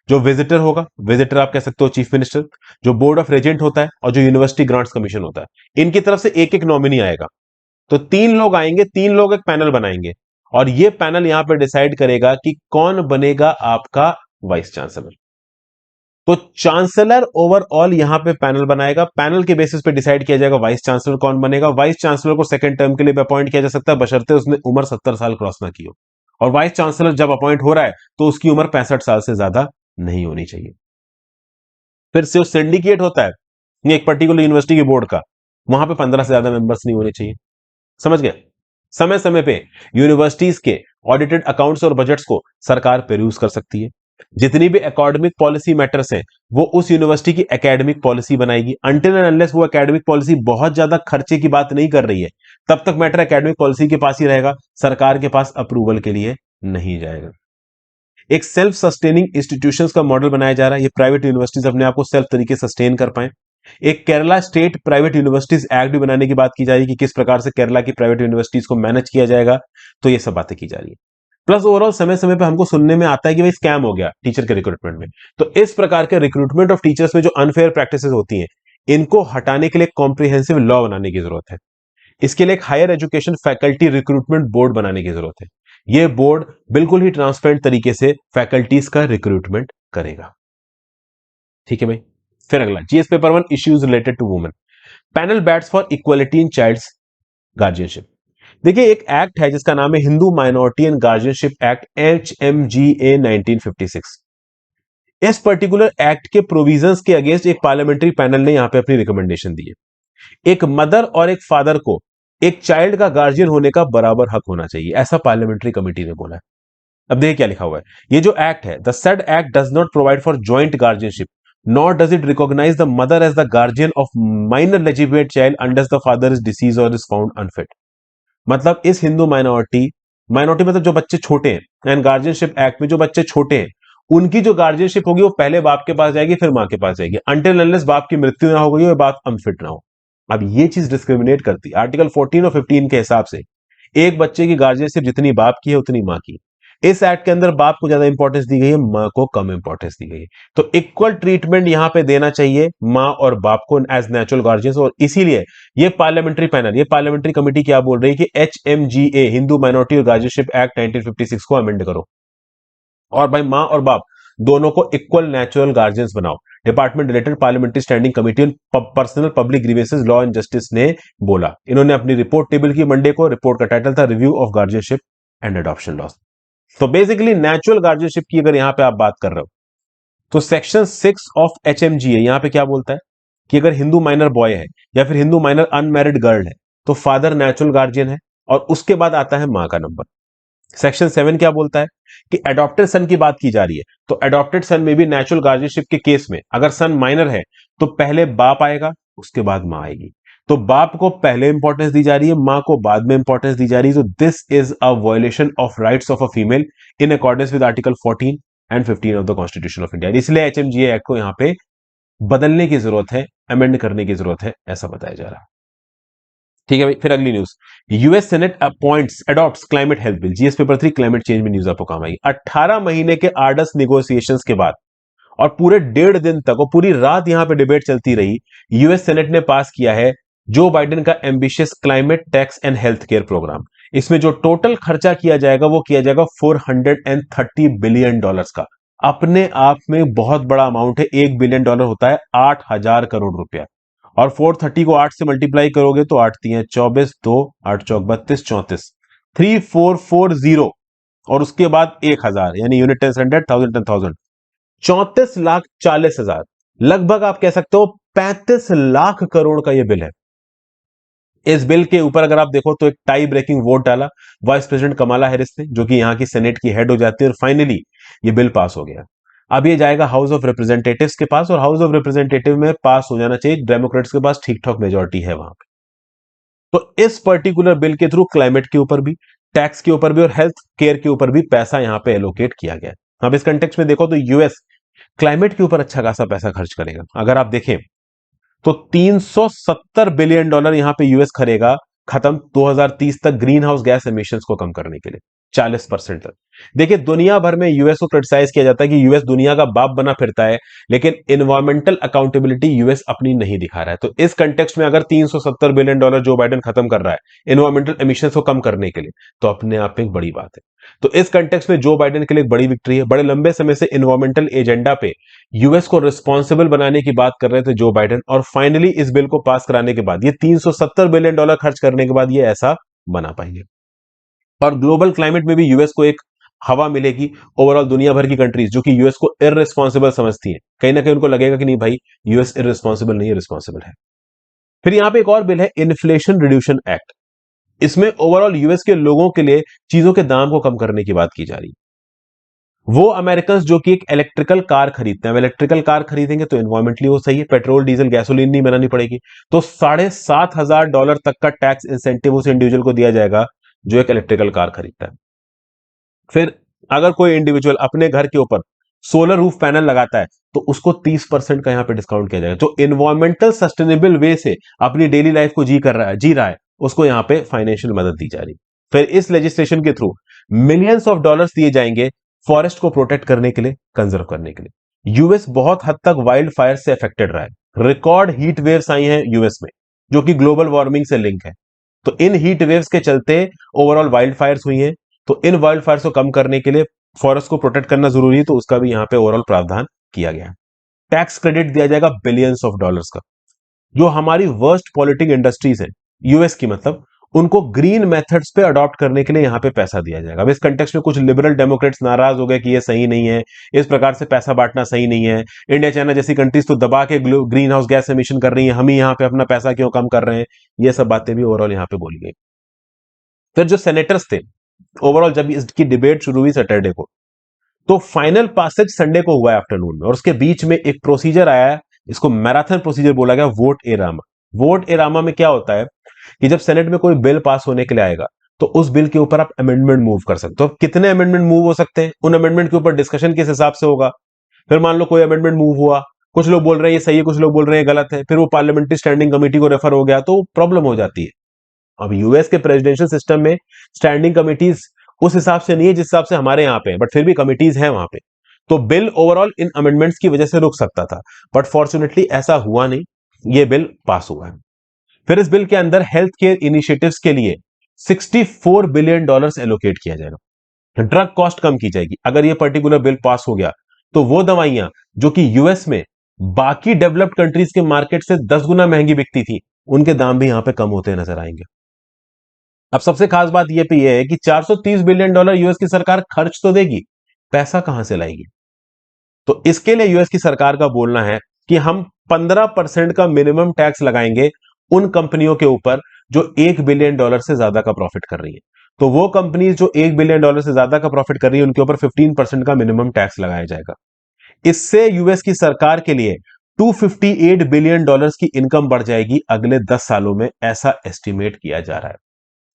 जो विजिटर होगा, विजिटर आप कह सकते हो चीफ मिनिस्टर, जो बोर्ड ऑफ रेजेंट होता है और जो यूनिवर्सिटी ग्रांट्स कमीशन होता है, इनकी तरफ से एक एक नॉमिनी आएगा। तो 3 लोग आएंगे, 3 लोग एक पैनल बनाएंगे और ये पैनल यहां पर डिसाइड करेगा कि कौन बनेगा आपका वाइस चांसलर। तो चांसलर ओवरऑल यहां पे पैनल बनाएगा, पैनल के बेसिस पे डिसाइड किया जाएगा वाइस चांसलर कौन बनेगा। वाइस चांसलर को सेकंड टर्म के लिए अपॉइंट किया जा सकता है बशर्ते उसने उम्र 70 साल क्रॉस ना की हो, और वाइस चांसलर जब अपॉइंट हो रहा है तो उसकी उम्र 65 साल से ज्यादा नहीं होनी चाहिए। फिर से सिंडिकेट होता है एक पर्टिकुलर यूनिवर्सिटी के बोर्ड का, वहां पे 15 से ज्यादा मेंबर्स नहीं होने चाहिए। समझ गए? समय समय पे यूनिवर्सिटीज के ऑडिटेड अकाउंट्स और बजट्स को सरकार पेरूज कर सकती है। जितनी भी एकेडमिक पॉलिसी मैटर्स हैं वो उस यूनिवर्सिटी की एकेडमिक पॉलिसी बनाएगी। अनटिल एंड अनलेस वो एकेडमिक पॉलिसी बहुत ज्यादा खर्चे की बात नहीं कर रही है, तब तक मैटर एकेडमिक पॉलिसी के पास ही रहेगा, सरकार के पास अप्रूवल के लिए नहीं जाएगा। एक सेल्फ सस्टेनिंग इंस्टीट्यूशंस का मॉडल बनाया जा रहा है, ये प्राइवेट यूनिवर्सिटीज अपने आप को सेल्फ तरीके से सस्टेन कर पाए। एक Kerala state private universities act भी बनाने की बात की जा रही है कि किस प्रकार से केरला की प्राइवेट यूनिवर्सिटीज को मैनेज किया जाएगा, तो ये सब बातें की जा रही है। प्लस ओवरऑल समय समय पे हमको सुनने में आता है कि भाई स्कैम हो गया टीचर के रिक्रूटमेंट में, तो इस प्रकार के रिक्रूटमेंट ऑफ टीचर्स में जो अनफेयर प्रैक्टिसेस होती हैं, इनको हटाने के लिए कॉम्प्रिहेंसिव लॉ बनाने की जरूरत है। इसके लिए एक higher education faculty recruitment board बनाने की जरूरत है। यह बोर्ड बिल्कुल ही ट्रांसपेरेंट तरीके से फैकल्टीज का रिक्रूटमेंट करेगा। ठीक है भाई। फिर अगला GS paper 1 issues related to women. Panel bats for equality in child's guardianship. देखिए एक एक्ट है जिसका नाम है Hindu minority and guardianship act HMGA 1956। इस पर्टिकुलर एक्ट के प्रोविजंस के अगेंस्ट एक पार्लियामेंट्री पैनल ने यहां पे अपनी रिकमेंडेशन दी है। एक मदर और एक फादर को एक चाइल्ड का गार्जियन होने का बराबर हक होना चाहिए, ऐसा पार्लियामेंट्री कमेटी ने बोला है। अब देखिए क्या लिखा हुआ है, ये जो एक्ट है, the said act does not provide for joint guardianship nor does it recognise the mother as the guardian of minor legitimate child unless the father is deceased और इज फाउंड अनफिट। मतलब इस Hindu minority, minority मतलब जो बच्चे छोटे हैं, and guardianship act में जो बच्चे छोटे हैं उनकी जो गार्जियनशिप होगी वो पहले बाप के पास जाएगी फिर मां के पास जाएगी, अनटिल अनलेस बाप की मृत्यु ना हो गई और बाप अनफिट ना हो। अब ये चीज डिस्क्रिमिनेट करती है आर्टिकल 14 और 15 के हिसाब से। एक बच्चे की गार्जियनशिप जितनी बाप की है उतनी मां की। इस एक्ट के अंदर बाप को ज्यादा इंपॉर्टेंस दी गई है, मां को कम इंपॉर्टेंस दी गई है। तो इक्वल ट्रीटमेंट यहां पे देना चाहिए मां और बाप को एज नेचुरल गार्जियंस। और इसीलिए ये पार्लियामेंट्री पैनल, ये पार्लियामेंट्री कमेटी क्या बोल रही है कि HMGA हिंदू माइनॉरिटी और गार्जियनशिप एक्ट 1956 को अमेंड करो और भाई मां और बाप दोनों को इक्वल नेचुरल गार्जियंस बनाओ। Department related parliamentary standing committee on personnel public grievances law and justice ने बोला। इन्होंने अपनी रिपोर्ट टेबल की मंडे को, रिपोर्ट का टाइटल था review of guardianship and adoption law. तो बेसिकली नेचुरल गार्जियनशिप की अगर यहां पे आप बात कर रहे हो तो सेक्शन 6 ऑफ HMGA यहां पे क्या बोलता है कि अगर हिंदू माइनर बॉय है या फिर हिंदू माइनर अनमैरिड गर्ल है तो फादर नेचुरल गार्जियन है और उसके बाद आता है मां का नंबर। सेक्शन 7 क्या बोलता है कि अडॉप्टेड सन की बात की जा रही है, तो अडॉप्टेड सन में भी नेचुरल गार्जियनशिप के केस में अगर सन माइनर है तो पहले बाप आएगा उसके बाद मां आएगी। तो बाप को पहले इंपॉर्टेंस दी जा रही है, मां को बाद में इंपॉर्टेंस दी जा रही है। तो this is a violation of rights of a female in accordance with article 14 and 15 of the constitution of India. इसलिए HMGA एक्ट को यहां पे बदलने की जरूरत है, अमेंड करने की जरूरत है, ऐसा बताया जा रहा है। ठीक है भाई। फिर अगली news, US senate appoints adopts climate health bill. GS paper 3 climate change में न्यूज आपको काम आएगी। 18 महीने के आर्डस निगोसिएशंस के बाद और पूरे 1.5 दिन तक और पूरी रात यहां पे डिबेट चलती रही, यूएस सेनेट ने पास किया है जो बाइडेन का ambitious climate tax and health care programme. इसमें जो टोटल खर्चा किया जाएगा वो किया जाएगा $430 बिलियन का। अपने आप में बहुत बड़ा अमाउंट है। $1 बिलियन होता है 8,000 करोड़ रुपया। और 430 को 8 से मल्टीप्लाई करोगे तो 8 3 24, 2 8 चौक 32, 34, 3440 और उसके बाद 1,000 यानी यूनिट 10 100 1000 34,40,000, लगभग आप कह सकते हो 35 लाख करोड़ का यह बिल है। इस बिल के ऊपर अगर आप देखो तो एक टाई ब्रेकिंग वोट डाला वाइस प्रेसिडेंट कमाला हैरिस ने, जो कि यहां की सेनेट की हेड हो जाती है, और फाइनली ये बिल पास हो गया। अब ये जाएगा हाउस ऑफ रिप्रेजेंटेटिव्स के पास और हाउस ऑफ रिप्रेजेंटेटिव में पास हो जाना चाहिए। डेमोक्रेट्स के पास ठीक ठाक मेजोरिटी है वहां पे। तो इस पर्टिकुलर बिल के थ्रू क्लाइमेट के ऊपर भी, टैक्स के ऊपर भी और हेल्थ केयर के ऊपर भी पैसा यहां पे एलोकेट किया गया। अब इस कंटेक्स्ट में देखो तो यूएस क्लाइमेट के ऊपर अच्छा खासा पैसा खर्च करेगा। अगर आप देखें तो $370 बिलियन यहां पे यूएस करेगा खत्म 2030 तक ग्रीन हाउस गैस एमिशंस को कम करने के लिए 40% तक। देखिए दुनिया भर में यूएस को क्रिटिसाइज किया जाता है कि यूएस दुनिया का बाप बना फिरता है, लेकिन इन्वायरमेंटल अकाउंटेबिलिटी यूएस अपनी नहीं दिखा रहा है। तो इस कंटेक्स्ट में अगर $370 बिलियन जो बाइडेन खत्म कर रहा है इन्वायरमेंटल एमिशंस को कम करने के लिए, तो अपने आप में एक बड़ी बात है। तो इस कंटेक्स्ट में जो बाइडेन के लिए एक बड़ी विक्ट्री है। बड़े लंबे समय से इन्वायरमेंटल एजेंडा पे यूएस को रिस्पॉन्सिबल बनाने की बात कर रहे थे जो बाइडेन, और फाइनली इस बिल को पास कराने के बाद, ये $370 बिलियन खर्च करने के बाद ये ऐसा बना पाएंगे। और ग्लोबल क्लाइमेट में भी यूएस को एक हवा मिलेगी। ओवरऑल दुनिया भर की कंट्रीज जो कि यूएस को इररिस्पॉन्सिबल समझती हैं, कहीं ना कहीं उनको लगेगा कि नहीं भाई, यूएस इररिस्पॉन्सिबल नहीं है, रिस्पॉन्सिबल है। फिर यहां पे एक और बिल है, इन्फ्लेशन रिड्यूशन एक्ट। इसमें ओवरऑल यूएस के लोगों के लिए चीजों के दाम को कम करने की बात की जा रही है। वो अमेरिकन जो कि एक इलेक्ट्रिकल कार खरीदते हैं, इलेक्ट्रिकल कार खरीदेंगे तो एनवायरमेंटली वो सही है, पेट्रोल डीजल गैसोलीन नहीं बनानी पड़ेगी। तो $7,500 तक का टैक्स इंसेंटिव उस इंडिविजुअल को दिया जाएगा जो एक इलेक्ट्रिकल कार खरीदता है। फिर अगर कोई इंडिविजुअल अपने घर के ऊपर सोलर रूफ पैनल लगाता है तो उसको 30% का यहां पे डिस्काउंट किया जाएगा। जो इन्वायरमेंटल सस्टेनेबल वे से अपनी डेली लाइफ को जी रहा है, उसको यहां पे फाइनेंशियल मदद दी जा रही है। फिर इस लेजिस्लेशन के थ्रू मिलियंस ऑफ डॉलर्स दिए जाएंगे फॉरेस्ट को प्रोटेक्ट करने के लिए, कंजर्व करने के लिए। यूएस बहुत हद तक वाइल्ड फायर से अफेक्टेड रहा है। रिकॉर्ड हीट वेव्स आई हैं यूएस में जो कि ग्लोबल वार्मिंग से लिंक है। तो इन हीट वेव्स के चलते ओवरऑल वाइल्ड फायर्स हुई हैं। तो इन वाइल्ड फायर्स को कम करने के लिए फॉरेस्ट को प्रोटेक्ट करना जरूरी है, तो उसका भी यहां पे ओवरऑल प्रावधान किया गया है। टैक्स क्रेडिट दिया जाएगा बिलियंस ऑफ डॉलर्स का। जो हमारी वर्स्ट पॉलिटिक इंडस्ट्रीज है यूएस की, मतलब उनको ग्रीन मेथड्स पे अडॉप्ट करने के लिए यहां पे पैसा दिया जाएगा। अब इस कंटेक्स्ट में कुछ लिबरल डेमोक्रेट्स नाराज हो गए कि ये सही नहीं है, इस प्रकार से पैसा बांटना सही नहीं है, इंडिया चाइना जैसी कंट्रीज तो दबा के ग्रीन हाउस गैस एमिशन कर रही है, हम ही यहां पे अपना पैसा क्यों कम कर रहे हैं। ये सब बातें भी ओवरऑल यहां पे बोली गई। फिर जो सेनेटर्स थे, ओवरऑल जब इसकी डिबेट शुरू हुई सैटरडे को, तो फाइनल पासेज संडे को हुआ है आफ्टरनून में, और उसके बीच में एक प्रोसीजर आया है, इसको मैराथन प्रोसीजर बोला गया, वोट ए रामा। वोट ए रामा में क्या होता है कि जब सेनेट में कोई बिल पास होने के लिए आएगा तो उस बिल के ऊपर आप अमेंडमेंट मूव कर सकते हो। अब कितने अमेंडमेंट मूव हो सकते हैं, उन अमेंडमेंट के ऊपर डिस्कशन किस हिसाब से होगा। फिर मान लो कोई अमेंडमेंट मूव हुआ, कुछ लोग बोल रहे हैं ये सही है, कुछ लोग बोल रहे हैं गलत है, फिर वो पार्लियामेंट्री स्टैंडिंग कमेटी को रेफर हो गया तो प्रॉब्लम हो जाती है। अब यूएस के प्रेसिडेंशियल सिस्टम में स्टैंडिंग कमिटीज उस हिसाब से नहीं है जिस हिसाब से हमारे यहां पे, बट फिर भी कमिटीज हैं वहां पे। तो बिल ओवरऑल इन अमेंडमेंट्स की वजह से रुक सकता था, बट फॉर्चुनेटली ऐसा हुआ नहीं, ये बिल पास हुआ है। फिर इस बिल के अंदर हेल्थ केयर इनिशिएटिव्स के लिए $64 बिलियन एलोकेट किया जाएगा। ड्रग कॉस्ट कम की जाएगी। अगर ये पर्टिकुलर बिल पास हो गया तो वो दवाइयां जो कि यूएस में बाकी डेवलप्ड कंट्रीज के मार्केट से 10 गुना महंगी बिकती थी, उनके दाम भी यहां पे कम होते नजर आएंगे। अब सबसे खास बात यह पे यह है कि $430 बिलियन यूएस की सरकार खर्च तो देगी, पैसा कहां से लाएगी। तो इसके लिए यूएस की सरकार का बोलना है कि हम 15% का मिनिमम टैक्स लगाएंगे उन कंपनियों के ऊपर जो $1 बिलियन से ज्यादा का प्रॉफिट कर रही है। तो वो कंपनीज जो $1 बिलियन से ज्यादा का प्रॉफिट कर रही है उनके ऊपर 15% का मिनिमम टैक्स लगाया जाएगा। इससे यूएस की सरकार के लिए $258 बिलियन की इनकम बढ़ जाएगी अगले 10 सालों में, ऐसा एस्टिमेट किया जा रहा है।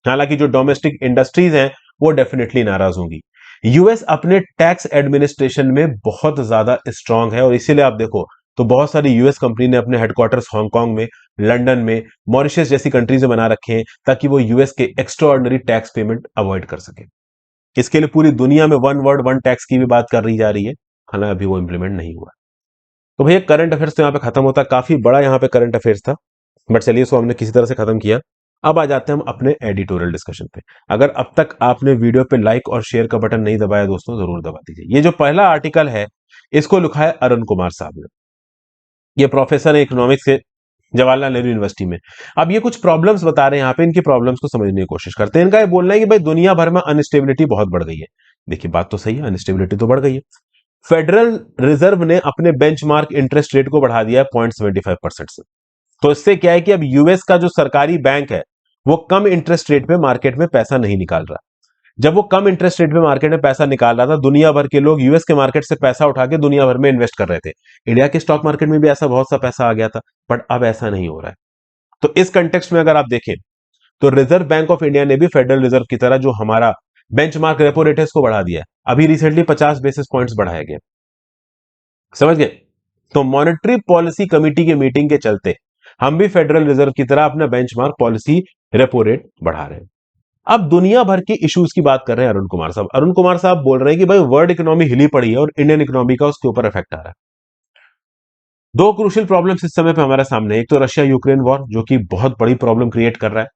हालांकि जो डोमेस्टिक इंडस्ट्रीज हैं वो डेफिनेटली नाराज होंगी। यूएस अपने टैक्स एडमिनिस्ट्रेशन में बहुत ज्यादा स्ट्रांग है, और इसीलिए आप देखो तो बहुत सारी यूएस कंपनी ने अपने हेडक्वार्टर्स हांगकांग में, लंदन में, मॉरिशस जैसी कंट्रीज में बना रखे हैं ताकि वो यूएस के एक्स्ट्राऑर्डिनरी टैक्स पेमेंट अवॉइड कर सके। इसके लिए पूरी दुनिया में वन वर्ड वन टैक्स की भी बात कर रही जा रही है, हालांकि अभी वो इंप्लीमेंट नहीं हुआ। तो भैया करंट अफेयर्स तो यहाँ पे खत्म होता, काफी बड़ा यहाँ पे करंट अफेयर्स था, बट चलिए इसको हमने किसी तरह से खत्म किया। अब आ जाते हैं हम अपने एडिटोरियल डिस्कशन पे। अगर अब तक आपने वीडियो पे लाइक और शेयर का बटन नहीं दबाया दोस्तों, जरूर दबा दीजिए। ये जो पहला आर्टिकल है इसको लिखा है अरुण कुमार साहब ने। ये प्रोफेसर है इकोनॉमिक्स के जवाहरलाल नेहरू यूनिवर्सिटी में। अब ये कुछ प्रॉब्लम्स बता रहे हैं, यहाँ पे इनकी प्रॉब्लम्स को समझने की कोशिश करते हैं। इनका ये बोलना है कि भाई दुनिया भर में अनस्टेबिलिटी बहुत बढ़ गई है। देखिए बात तो सही है, अनस्टेबिलिटी तो बढ़ गई है। फेडरल रिजर्व ने अपने बेंचमार्क इंटरेस्ट रेट को बढ़ा दिया है 0.75% से। तो इससे क्या है कि अब यूएस का जो सरकारी बैंक है वो कम इंटरेस्ट रेट पे मार्केट में पैसा नहीं निकाल रहा। जब वो कम इंटरेस्ट रेट पे मार्केट में पैसा निकाल रहा था, दुनिया भर के लोग यूएस के मार्केट से पैसा उठा के दुनिया भर में इन्वेस्ट कर रहे थे। इंडिया के स्टॉक मार्केट में भी ऐसा बहुत सा पैसा आ गया था, बट अब ऐसा नहीं हो रहा है। तो इस कंटेक्स्ट में अगर आप देखें तो रिजर्व बैंक ऑफ इंडिया ने भी फेडरल रिजर्व की तरह जो हमारा बेंचमार्क रेपो रेट है इसको बढ़ा दिया है। अभी रिसेंटली 50 बेसिस पॉइंट्स बढ़ाया गया, समझ गए। तो मॉनेटरी पॉलिसी कमेटी की मीटिंग के चलते हम भी फेडरल रिजर्व की तरह अपना बेंचमार्क पॉलिसी रेपो रेट बढ़ा रहे हैं। अब दुनिया भर के इश्यूज की बात कर रहे हैं अरुण कुमार साहब। अरुण कुमार साहब बोल रहे हैं कि भाई वर्ल्ड इकोनॉमी हिली पड़ी है और इंडियन इकोनॉमी का उसके ऊपर इफेक्ट आ रहा है। दो क्रूशियल प्रॉब्लम्स इस समय पे हमारे सामने, एक तो रशिया यूक्रेन वॉर जो कि बहुत बड़ी प्रॉब्लम क्रिएट कर रहा है,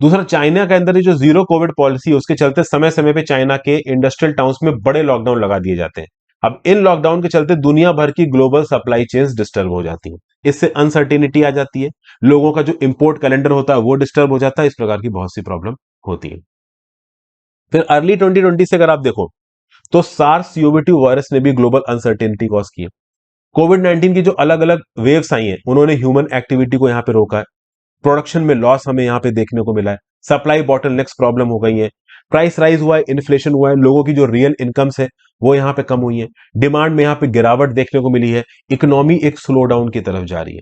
दूसरा चाइना के अंदर जो जीरो कोविड पॉलिसी है उसके चलते समय समय पे चाइना के इंडस्ट्रियल टाउन्स में बड़े लॉकडाउन लगा दिए जाते हैं। अब इन लॉकडाउन के चलते दुनिया भर की ग्लोबल सप्लाई चेन्स डिस्टर्ब हो जाती हैं, इससे अनसर्टेनिटी आ जाती है, लोगों का जो इंपोर्ट कैलेंडर होता है वो डिस्टर्ब हो जाता है, इस प्रकार की बहुत सी प्रॉब्लम होती है। फिर अर्ली 2020 से अगर आप देखो तो सार्स CoV-2 वायरस ने भी ग्लोबल अनसर्टेनिटी कॉज की है। कोविड-19 की जो अलग अलग वेव्स आई हैं, उन्होंने ह्यूमन एक्टिविटी को यहां पे रोका है। प्रोडक्शन में लॉस हमें यहां पे देखने को मिला है। सप्लाई बॉटलनेक्स प्रॉब्लम हो गई है। प्राइस राइज हुआ है, इन्फ्लेशन हुआ है, लोगों की जो रियल इनकम्स है वो यहां पे कम हुई है। डिमांड में यहां पे गिरावट देखने को मिली है। इकोनॉमी एक स्लो डाउन की तरफ जा रही है।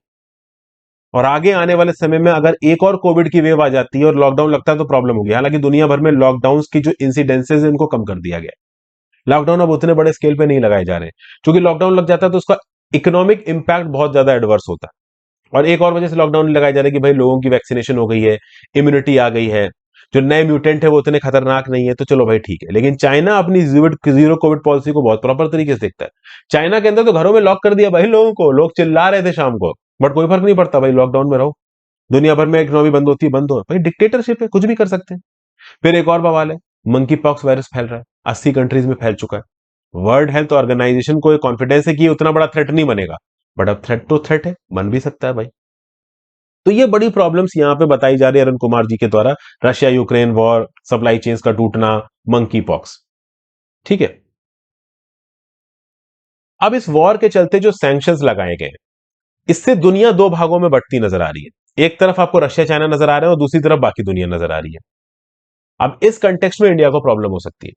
और आगे आने वाले समय में अगर एक और कोविड की वेव आ जाती है और लॉकडाउन लगता है तो प्रॉब्लम होगी। हालांकि दुनिया भर में लॉकडाउन की जो इंसिडेंसेज है इनको कम कर दिया गया है। लॉकडाउन अब उतने बड़े स्केल पे नहीं लगाए जा रहे हैं, क्योंकि लॉकडाउन लग जाता है तो उसका इकोनॉमिक इंपैक्ट बहुत ज्यादा एडवर्स होता है। और एक और वजह से लॉकडाउन लगाया जा रहा है कि भाई लोगों की वैक्सीनेशन हो गई है, इम्यूनिटी आ गई है, जो नए म्यूटेंट है वो उतने खतरनाक नहीं है, तो चलो भाई ठीक है। लेकिन चाइना अपनी जीरो कोविड पॉलिसी को बहुत प्रॉपर तरीके से देखता है। चाइना के अंदर तो घरों में लॉक कर दिया भाई लोगों को, लोग चिल्ला रहे थे शाम को, बट कोई फर्क नहीं पड़ता भाई, लॉकडाउन में रहो। दुनिया भर में इकोनॉमी बंद होती है, बंद हो भाई, डिक्टेटरशिप है, कुछ भी कर सकते हैं। फिर एक और बवाल है, मंकी पॉक्स वायरस फैल रहा है, 80 कंट्रीज में फैल चुका है। वर्ल्ड हेल्थ ऑर्गेनाइजेशन को कॉन्फिडेंस है कि ये उतना बड़ा थ्रेट नहीं बनेगा, बट अब थ्रेट तो थ्रेट है, बन भी सकता है भाई। तो ये बड़ी प्रॉब्लम्स यहां पे बताई जा रही है अरुण कुमार जी के द्वारा। Russia Ukraine war, supply chains का टूटना, मंकी पॉक्स। ठीक है। अब इस वॉर के चलते जो सैंक्शंस लगाए गए, इससे दुनिया दो भागों में बंटती नजर आ रही है। एक तरफ आपको रशिया चाइना नजर आ रहे हैं और दूसरी तरफ बाकी दुनिया नजर आ रही है। अब इस कंटेक्स्ट में इंडिया को प्रॉब्लम हो सकती है,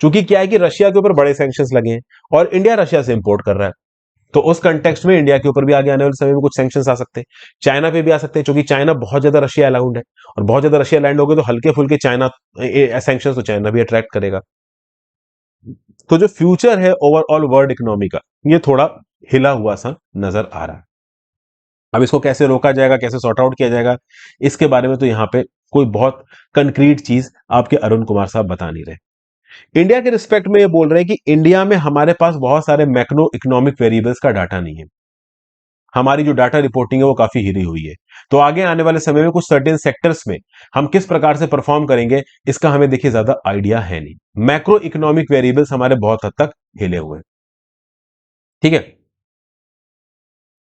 क्योंकि क्या है कि रशिया के ऊपर बड़े सैंक्शंस लगे हैं और इंडिया रशिया से इंपोर्ट कर रहा है। तो उस कंटेक्स्ट में इंडिया के ऊपर भी आगे आने वाले समय में कुछ सैंक्शंस आ सकते हैं। चाइना पे भी आ सकते हैं, क्योंकि चाइना बहुत ज्यादा रशिया अलाउंड है, और बहुत ज्यादा रशिया लैंड हो गए तो हल्के फुल्के चाइना सैंक्शंस तो चाइना भी अट्रैक्ट करेगा। तो जो फ्यूचर है ओवरऑल वर्ल्ड इकोनॉमी का, ये थोड़ा हिला हुआ सा नजर आ रहा है। अब इसको कैसे रोका जाएगा, कैसे सॉर्ट आउट किया जाएगा, इसके बारे में तो यहां पे कोई बहुत कंक्रीट चीज आपके अरुण कुमार साहब बता नहीं रहे। इंडिया के रिस्पेक्ट में ये बोल रहे हैं कि इंडिया में हमारे पास बहुत सारे मैक्रो इकोनॉमिक वेरिएबल्स का डाटा नहीं है। हमारी जो डाटा रिपोर्टिंग है वो काफी हिरी हुई है। तो आगे आने वाले समय में कुछ सर्टेन सेक्टर्स में हम किस प्रकार से परफॉर्म करेंगे, इसका हमें देखिए ज्यादा आइडिया है नहीं। मैक्रो इकोनॉमिक वेरिएबल्स हमारे बहुत हद तक हिले हुए हैं। ठीक है।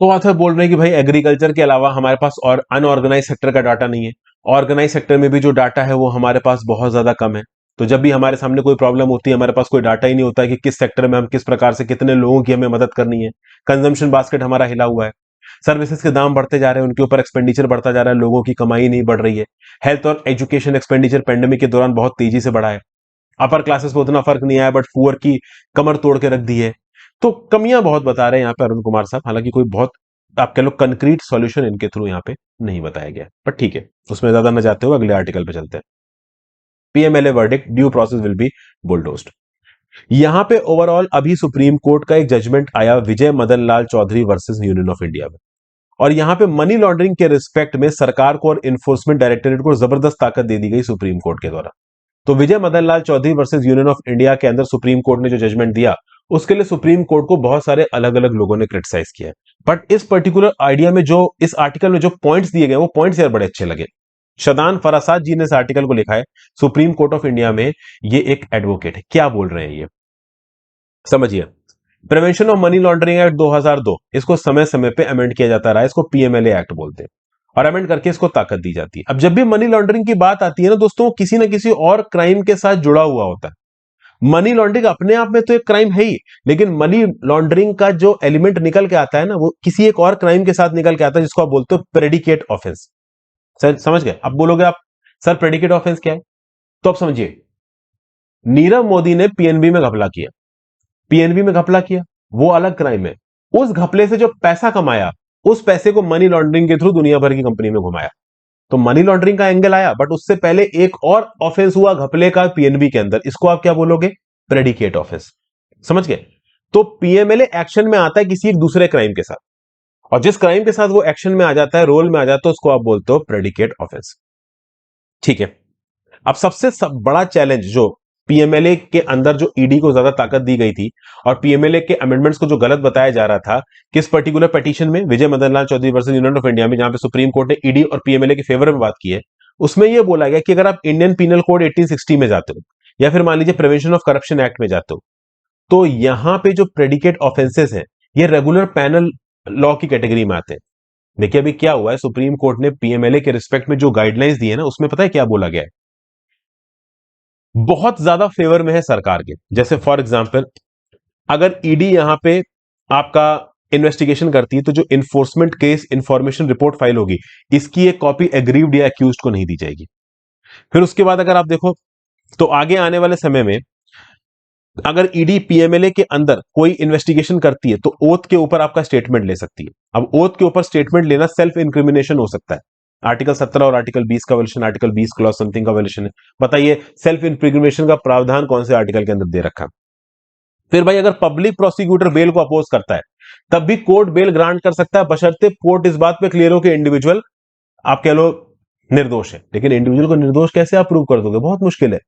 तो ऑथर बोल रहे हैं कि भाई एग्रीकल्चर के अलावा हमारे पास और अनऑर्गेनाइज सेक्टर का डाटा नहीं है। ऑर्गेनाइज सेक्टर में भी जो डाटा है वो हमारे पास बहुत ज्यादा कम है। तो जब भी हमारे सामने कोई प्रॉब्लम होती है, हमारे पास कोई डाटा ही नहीं होता है कि किस सेक्टर में हम किस प्रकार से कितने लोगों की हमें मदद करनी है। कंजम्पशन बास्केट हमारा हिला हुआ है। सर्विसेज के दाम बढ़ते जा रहे हैं, उनके ऊपर एक्सपेंडिचर बढ़ता जा रहा है, लोगों की कमाई नहीं बढ़ रही है। हेल्थ और एजुकेशन एक्सपेंडिचर पेंडेमिक के दौरान बहुत तेजी से बढ़ा है। अपर क्लासेस में उतना फर्क नहीं आया, बट पुअर की कमर तोड़ के रख दी है। तो कमियां बहुत बता रहे हैं यहाँ पे अरुण कुमार साहब। हालांकि कोई बहुत आप कह लो कंक्रीट सॉल्यूशन इनके थ्रू यहाँ पे नहीं बताया गया, पर ठीक है, उसमें ज्यादा न जाते हुए अगले आर्टिकल पे चलते हैं। PMLA verdict, due process will be bulldozed. यहां पे ओवरऑल अभी सुप्रीम कोर्ट का एक जजमेंट आया Vijay Madan Lal Chaudhary versus union of India में। और यहां पे मनी लॉन्ड्रिंग के रिस्पेक्ट में सरकार को और इन्फोर्समेंट डायरेक्टरेट को जबरदस्त ताकत दे दी गई सुप्रीम कोर्ट के द्वारा। तो Vijay Madan Lal Chaudhary versus union of India के अंदर सुप्रीम कोर्ट ने जो जजमेंट दिया, उसके लिए सुप्रीम कोर्ट को बहुत सारे अलग अलग लोगों ने क्रिटिसाइज किया है। बट इस पर्टिकुलर आइडिया में जो इस आर्टिकल में जो पॉइंट्स दिए गए वो पॉइंट्स यार बड़े अच्छे लगे। शदान फरासाद जी ने इस आर्टिकल को लिखा है। सुप्रीम कोर्ट ऑफ इंडिया में ये एक एडवोकेट है, क्या बोल रहे हैं ये समझिए। Prevention of money laundering act 2002, इसको समय समय पे अमेंड किया जाता रहा है, इसको पीएमएलए एक्ट बोलते हैं, और अमेंड करके इसको ताकत दी जाती है। अब जब भी मनी लॉन्ड्रिंग की बात आती है ना दोस्तों, किसी ना किसी और क्राइम के साथ जुड़ा हुआ होता है। मनी लॉन्ड्रिंग अपने आप में तो एक क्राइम है ही, लेकिन मनी लॉन्ड्रिंग का जो एलिमेंट निकल के आता है ना, वो किसी एक और क्राइम के साथ निकल के आता है, जिसको आप बोलते हो प्रेडिकेट ऑफेंस। सर समझ गए? अब बोलोगे आप सर प्रेडिकेट ऑफेंस क्या है, तो आप समझिए। नीरव मोदी ने पीएनबी में घपला किया, पीएनबी में घपला किया, वो अलग क्राइम है। उस घपले से जो पैसा कमाया, उस पैसे को मनी लॉन्ड्रिंग के थ्रू दुनिया भर की कंपनी में घुमाया। तो मनी लॉन्ड्रिंग का एंगल आया, बट उससे पहले एक और ऑफेंस हुआ घपले का पीएनबी के अंदर, इसको आप क्या बोलोगे? Predicate offence. समझ गए? तो पीएमएलए एक्शन में आता है किसी एक दूसरे क्राइम के साथ, और जिस क्राइम के साथ वो एक्शन में आ जाता है, रोल में आ जाता है, उसको आप बोलते हो प्रेडिकेट ऑफेंस। ठीक है। अब सबसे बड़ा चैलेंज जो पीएमएलए के अंदर जो ईडी को ज्यादा ताकत दी गई थी, और पीएमएलए के अमेंडमेंट्स को जो गलत बताया जा रहा था, किस पर्टिकुलर पिटीशन में, Vijay Madan Lal Chaudhary versus union of India में, जहां पे सुप्रीम कोर्ट ने ईडी और पीएमएलए के फेवर में बात की है, उसमें यह बोला गया कि अगर आप इंडियन पीनल कोड 1860 में जाते हो, या फिर मान लीजिए प्रिवेंशन ऑफ करप्शन एक्ट में जाते हो, तो यहां पे जो प्रेडिकेट ऑफेंसेस हैं, ये रेगुलर पैनल लॉ की कैटेगरी में आते हैं। देखिए अभी क्या हुआ है, सुप्रीम कोर्ट ने पीएमएलए के रिस्पेक्ट में जो गाइडलाइंस दी है ना, उसमें पता है क्या बोला गया है? बहुत ज्यादा फेवर में है सरकार के। जैसे फॉर एग्जाम्पल, अगर ईडी यहां पे आपका इन्वेस्टिगेशन करती है तो जो enforcement case information report file होगी, इसकी एक कॉपी एग्रीव्ड या एक्यूज्ड को नहीं दी जाएगी। फिर उसके बाद अगर आप देखो तो आगे आने वाले समय में अगर ईडी पीएमएलए के अंदर कोई इन्वेस्टिगेशन करती है तो ओथ के ऊपर आपका स्टेटमेंट ले सकती है। अब ओथ के ऊपर स्टेटमेंट लेना सेल्फ इंक्रिमिनेशन हो सकता है। आर्टिकल 17 और आर्टिकल 20 का वायलेशन, आर्टिकल 20 क्लॉज समथिंग का वायलेशन है। बताइए सेल्फ इंक्रिमिनेशन का प्रावधान कौन से आर्टिकल के अंदर दे रखा है? फिर भाई अगर पब्लिक प्रोसिक्यूटर बेल को अपोज करता है तब भी कोर्ट बेल ग्रांट कर सकता है, बशर्ते कोर्ट इस बात पे क्लियर हो कि इंडिविजुअल आप कह लो निर्दोष है। लेकिन इंडिविजुअल को निर्दोष कैसे आप प्रूव कर दोगे? बहुत मुश्किल है,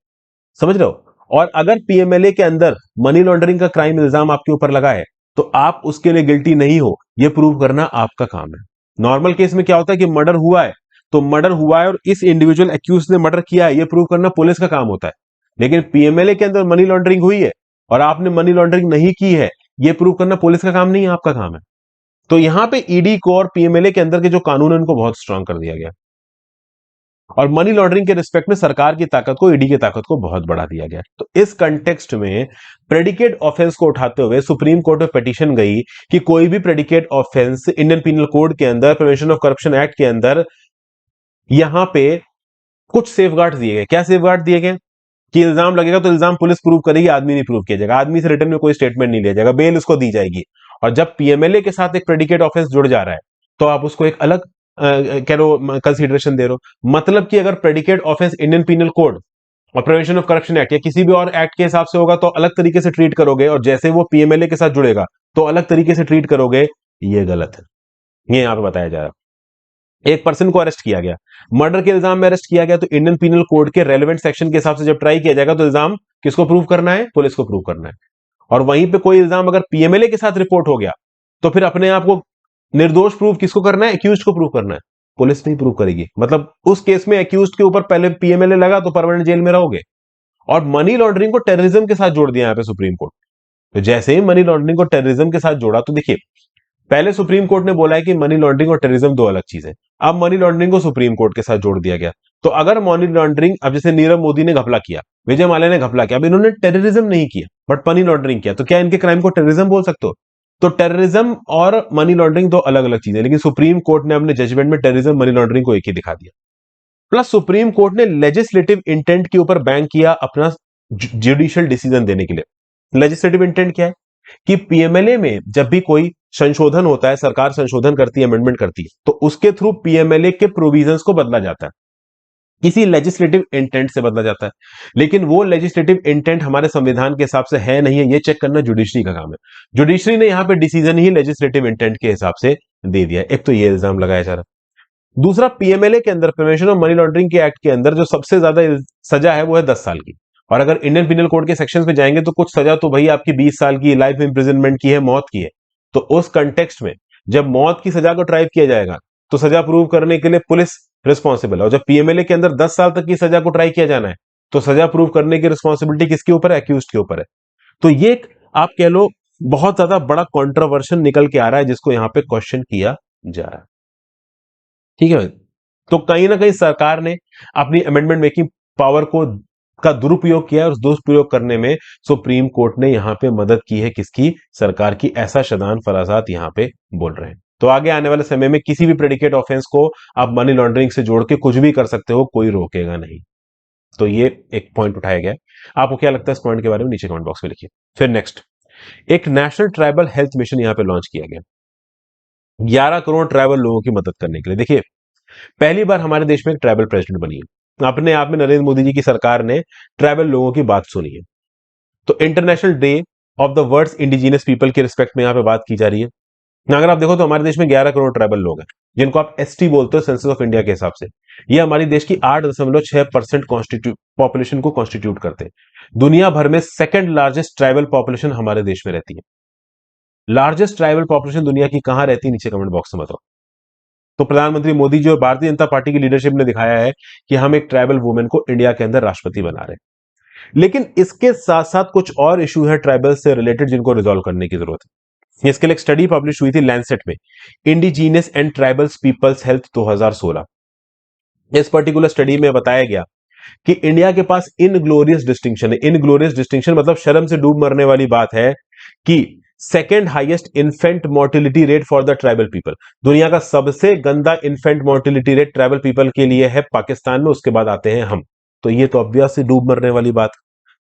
समझ रहे हो? और अगर पीएमएलए के अंदर मनी लॉन्ड्रिंग का क्राइम इल्जाम आपके ऊपर लगा है तो आप उसके लिए गिल्टी नहीं हो, यह प्रूव करना आपका काम है। नॉर्मल केस में क्या होता है कि मर्डर हुआ है तो मर्डर हुआ है और इस इंडिविजुअल एक्यूज ने मर्डर किया है, यह प्रूव करना पुलिस का काम होता है। लेकिन पीएमएलए के अंदर मनी लॉन्ड्रिंग हुई है और आपने मनी लॉन्ड्रिंग नहीं की है, यह प्रूव करना पुलिस का काम नहीं है, आपका काम है। तो यहां पे ईडी को और पीएमएलए के अंदर के जो कानून है उनको बहुत स्ट्रांग कर दिया गया और मनी लॉन्ड्रिंग के रिस्पेक्ट में सरकार की ताकत को, ईडी की ताकत को बहुत बढ़ा दिया गया। तो इस कंटेक्स्ट में प्रेडिकेट ऑफेंस को उठाते हुए सुप्रीम कोर्ट में पिटीशन गई कि कोई भी predicate offence Indian penal code के अंदर, प्रिवेंशन ऑफ करप्शन एक्ट के अंदर, यहां पे कुछ सेफगार्ड दिए गए। क्या सेफगार्ड दिए गए? कि इल्जाम लगेगा तो इल्जाम पुलिस प्रूव करेगी, आदमी नहीं प्रूव किया जाएगा, आदमी से रिटर्न में कोई स्टेटमेंट नहीं लिया जाएगा, बेल उसको दी जाएगी। और जब पीएमएलए के साथ एक प्रेडिकेट ऑफेंस जुड़ जा रहा है तो आप उसको एक अलग कह लो कंसीडरेशन दे रहे हो। मतलब कि अगर predicate offence Indian penal code और प्रिवेंशन ऑफ करप्शन एक्ट या किसी भी और एक्ट के हिसाब से होगा तो अलग तरीके से ट्रीट करोगे, और जैसे वो पीएमएलए के साथ जुड़ेगा तो अलग तरीके से ट्रीट करोगे, ये गलत है। ये यहां पे बताया जा रहा है। एक पर्सन को अरेस्ट किया गया, मर्डर के इल्जाम में अरेस्ट किया गया, तो इंडियन पिनल कोड के रेलेवेंट सेक्शन के हिसाब से जब ट्राई किया जाएगा तो इल्जाम किसको प्रूव करना है? पुलिस को प्रूव करना है। और वहीं पे कोई इल्जाम अगर पीएमएलए के साथ रिपोर्ट हो गया तो फिर अपने आप को निर्दोष प्रूव किसको करना है? एक्यूज्ड को प्रूव करना है। पुलिस नहीं प्रूव करेगी। मतलब उस केस में एक्यूज्ड के ऊपर पहले पीएमएलए लगा तो परमानेंट जेल में रहोगे। और मनी लॉन्ड्रिंग को टेररिज्म के साथ जोड़ दिया यहां पे सुप्रीम कोर्ट। तो जैसे ही मनी लॉन्ड्रिंग को टेररिज्म के साथ जोड़ा तो देखिए, पहले सुप्रीम कोर्ट ने बोला है कि मनी लॉन्ड्रिंग और टेररिज्म दो अलग चीज है। अब मनी लॉन्ड्रिंग को सुप्रीम कोर्ट के साथ जोड़ दिया गया। तो अगर मनी लॉन्ड्रिंग, अब जैसे नीरव मोदी ने घपला किया, विजय माल्या ने घपला किया, अब इन्होंने टेररिज्म नहीं किया बट मनी लॉन्ड्रिंग किया, तो क्या इनके क्राइम को टेररिज्म बोल सकते हो? तो टेररिज्म और मनी लॉन्ड्रिंग दो अलग अलग चीजें, लेकिन सुप्रीम कोर्ट ने अपने जजमेंट में टेररिज्म मनी लॉन्ड्रिंग को एक ही दिखा दिया। प्लस सुप्रीम कोर्ट ने लेजिस्लेटिव इंटेंट के ऊपर बैंक किया अपना जुडिशियल डिसीजन देने के लिए। लेजिस्लेटिव इंटेंट क्या है? कि पीएमएलए में जब भी कोई संशोधन होता है, सरकार संशोधन करती है, अमेंडमेंट करती है, तो उसके थ्रू पीएमएलए के प्रोविजंस को बदला जाता है, किसी लेजिस्लेटिव इंटेंट से बदला जाता है। लेकिन वो लेजिस्लेटिव इंटेंट हमारे संविधान के हिसाब से है नहीं है, ये चेक करना जुडिशरी का काम है। जुडिशरी ने यहां पे डिसीजन ही लेजिस्लेटिव इंटेंट के हिसाब से दे दिया। एक तो ये इल्जाम लगाया जा रहा है। दूसरा, पीएमएलए के अंदर, प्रिवेंशन ऑफ मनी लॉन्ड्रिंग के एक्ट के अंदर जो सबसे ज्यादा सजा है वो है 10 साल की। और अगर इंडियन पिनल कोड के सेक्शंस में जाएंगे तो कुछ सजा तो भाई आपकी 20 साल की, लाइफ इंप्रिजनमेंट की है, मौत की है। तो उस कंटेक्स्ट में जब मौत की सजा को ट्राई किया जाएगा तो सजा प्रूव करने के लिए पुलिस रिस्पॉन्सिबल है। और जब पीएमएलए के अंदर 10 साल तक की सजा को ट्राई किया जाना है तो सजा प्रूव करने की रिस्पॉन्सिबिलिटी किसके ऊपर है? एक्यूज्ड के ऊपर है। तो ये एक आप कह लो बहुत ज्यादा बड़ा कॉन्ट्रोवर्शन निकल के आ रहा है जिसको यहां पे क्वेश्चन किया जा रहा है। ठीक है। तो कहीं ना कहीं सरकार ने अपनी अमेंडमेंट मेकिंग पावर को का दुरुपयोग किया है, और उस दुरुपयोग करने में सुप्रीम कोर्ट ने यहां पे मदद की है किसकी? सरकार की। ऐसा शदान फराजात यहां पे बोल रहे हैं। तो आगे आने वाले समय में किसी भी प्रेडिकेट ऑफेंस को आप मनी लॉन्ड्रिंग से जोड़ के कुछ भी कर सकते हो, कोई रोकेगा नहीं। तो ये एक पॉइंट उठाया गया। आपको क्या लगता है इस पॉइंट के बारे में? नीचे कमेंट बॉक्स में लिखिए। फिर नेक्स्ट, एक नेशनल ट्राइबल हेल्थ मिशन यहां पे लॉन्च किया गया 11 करोड़ ट्राइबल लोगों की मदद करने के लिए। देखिए, पहली बार हमारे देश में एक ट्राइबल प्रेसिडेंट बनी है। अपने आप में नरेंद्र मोदी जी की सरकार ने ट्राइबल लोगों की बात सुनी है। तो international day of the world's indigenous people के रिस्पेक्ट में यहां पे बात की जा रही है। अगर आप देखो तो हमारे देश में 11 करोड़ ट्राइबल लोग हैं जिनको आप एसटी बोलते हो सेंसस ऑफ इंडिया के हिसाब से। ये हमारी देश की 8.6% पॉपुलेशन को कॉन्स्टिट्यूट करते हैं। दुनिया भर में सेकंड लार्जेस्ट ट्राइबल पॉपुलेशन हमारे देश में रहती है। लार्जेस्ट ट्राइबल पॉपुलेशन दुनिया की कहां रहती है? नीचे कमेंट बॉक्स में बताओ। तो प्रधानमंत्री मोदी जी और भारतीय जनता पार्टी की लीडरशिप ने दिखाया है कि हम एक ट्राइबल वुमेन को इंडिया के अंदर राष्ट्रपति बना रहे हैं। लेकिन इसके साथ साथ कुछ और इशू है ट्राइबल से रिलेटेड जिनको रिजॉल्व करने की जरूरत है। इसके लिए एक स्टडी पब्लिश हुई थी लैंसेट में, indigenous and tribals peoples health 2016। इस पर्टिकुलर स्टडी में बताया गया कि इंडिया के पास इनग्लोरियस डिस्टिंक्शन है। इनग्लोरियस डिस्टिंक्शन मतलब शर्म से डूब मरने वाली बात है कि second highest infant mortality rate for the tribal people. दुनिया का सबसे गंदा infant mortality rate tribal people के लिए है पाकिस्तान में, उसके बाद आते हैं हम। तो ये तो ऑब्वियस से डूब मरने वाली बात।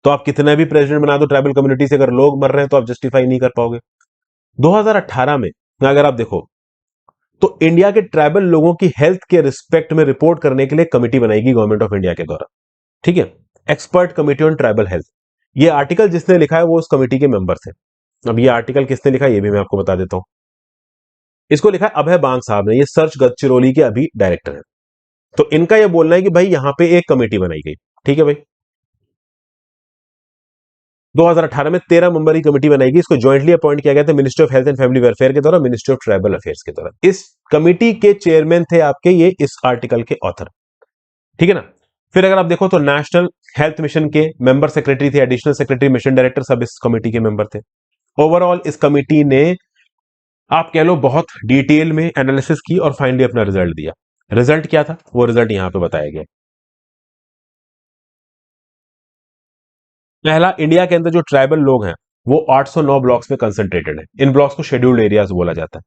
तो आप कितना भी प्रेसिडेंट बना दो ट्राइबल कम्युनिटी से, अगर लोग मर रहे हैं तो आप जस्टिफाई नहीं कर पाओगे। 2018 में अगर आप देखो तो इंडिया के ट्राइबल लोगों की हेल्थ के रिस्पेक्ट में रिपोर्ट करने के लिए कमेटी बनाएगी गवर्नमेंट ऑफ इंडिया के द्वारा, ठीक है, expert committee on tribal health. ये आर्टिकल जिसने लिखा है वो उस कमेटी के मेंबर थे। अब ये आर्टिकल किसने लिखा है ये भी मैं आपको बता देता हूं। इसको लिखा है अभय बांग साहब ने, ये सर्च गढ़चिरौली के अभी डायरेक्टर है। तो इनका यह बोलना है कि भाई यहां पे एक कमेटी बनाई गई, ठीक है भाई। 2018 में 13 मेंबर की कमेटी बनाई गई, इसको ज्वाइंटली अपॉइंट किया गया था ministry of health and family welfare के द्वारा, मिनिस्ट्री ऑफ ट्राइबल अफेयर्स के द्वारा। इस कमेटी के चेयरमैन थे आपके ये इस आर्टिकल के ऑथर, ठीक है ना। फिर अगर आप देखो तो नेशनल हेल्थ मिशन के मेंबर सेक्रेटरी थे, एडिशनल सेक्रेटरी, मिशन डायरेक्टर सब इस कमेटी के मेंबर थे। ओवरऑल इस कमेटी ने आप कह लो बहुत डिटेल में एनालिसिस की और फाइनली अपना रिजल्ट दिया। रिजल्ट क्या था वो रिजल्ट यहां पे बताया गया। पहला, इंडिया के अंदर जो ट्राइबल लोग हैं वो 809 ब्लॉक्स में कंसंट्रेटेड है। इन ब्लॉक्स को शेड्यूल्ड एरियाज बोला जाता है।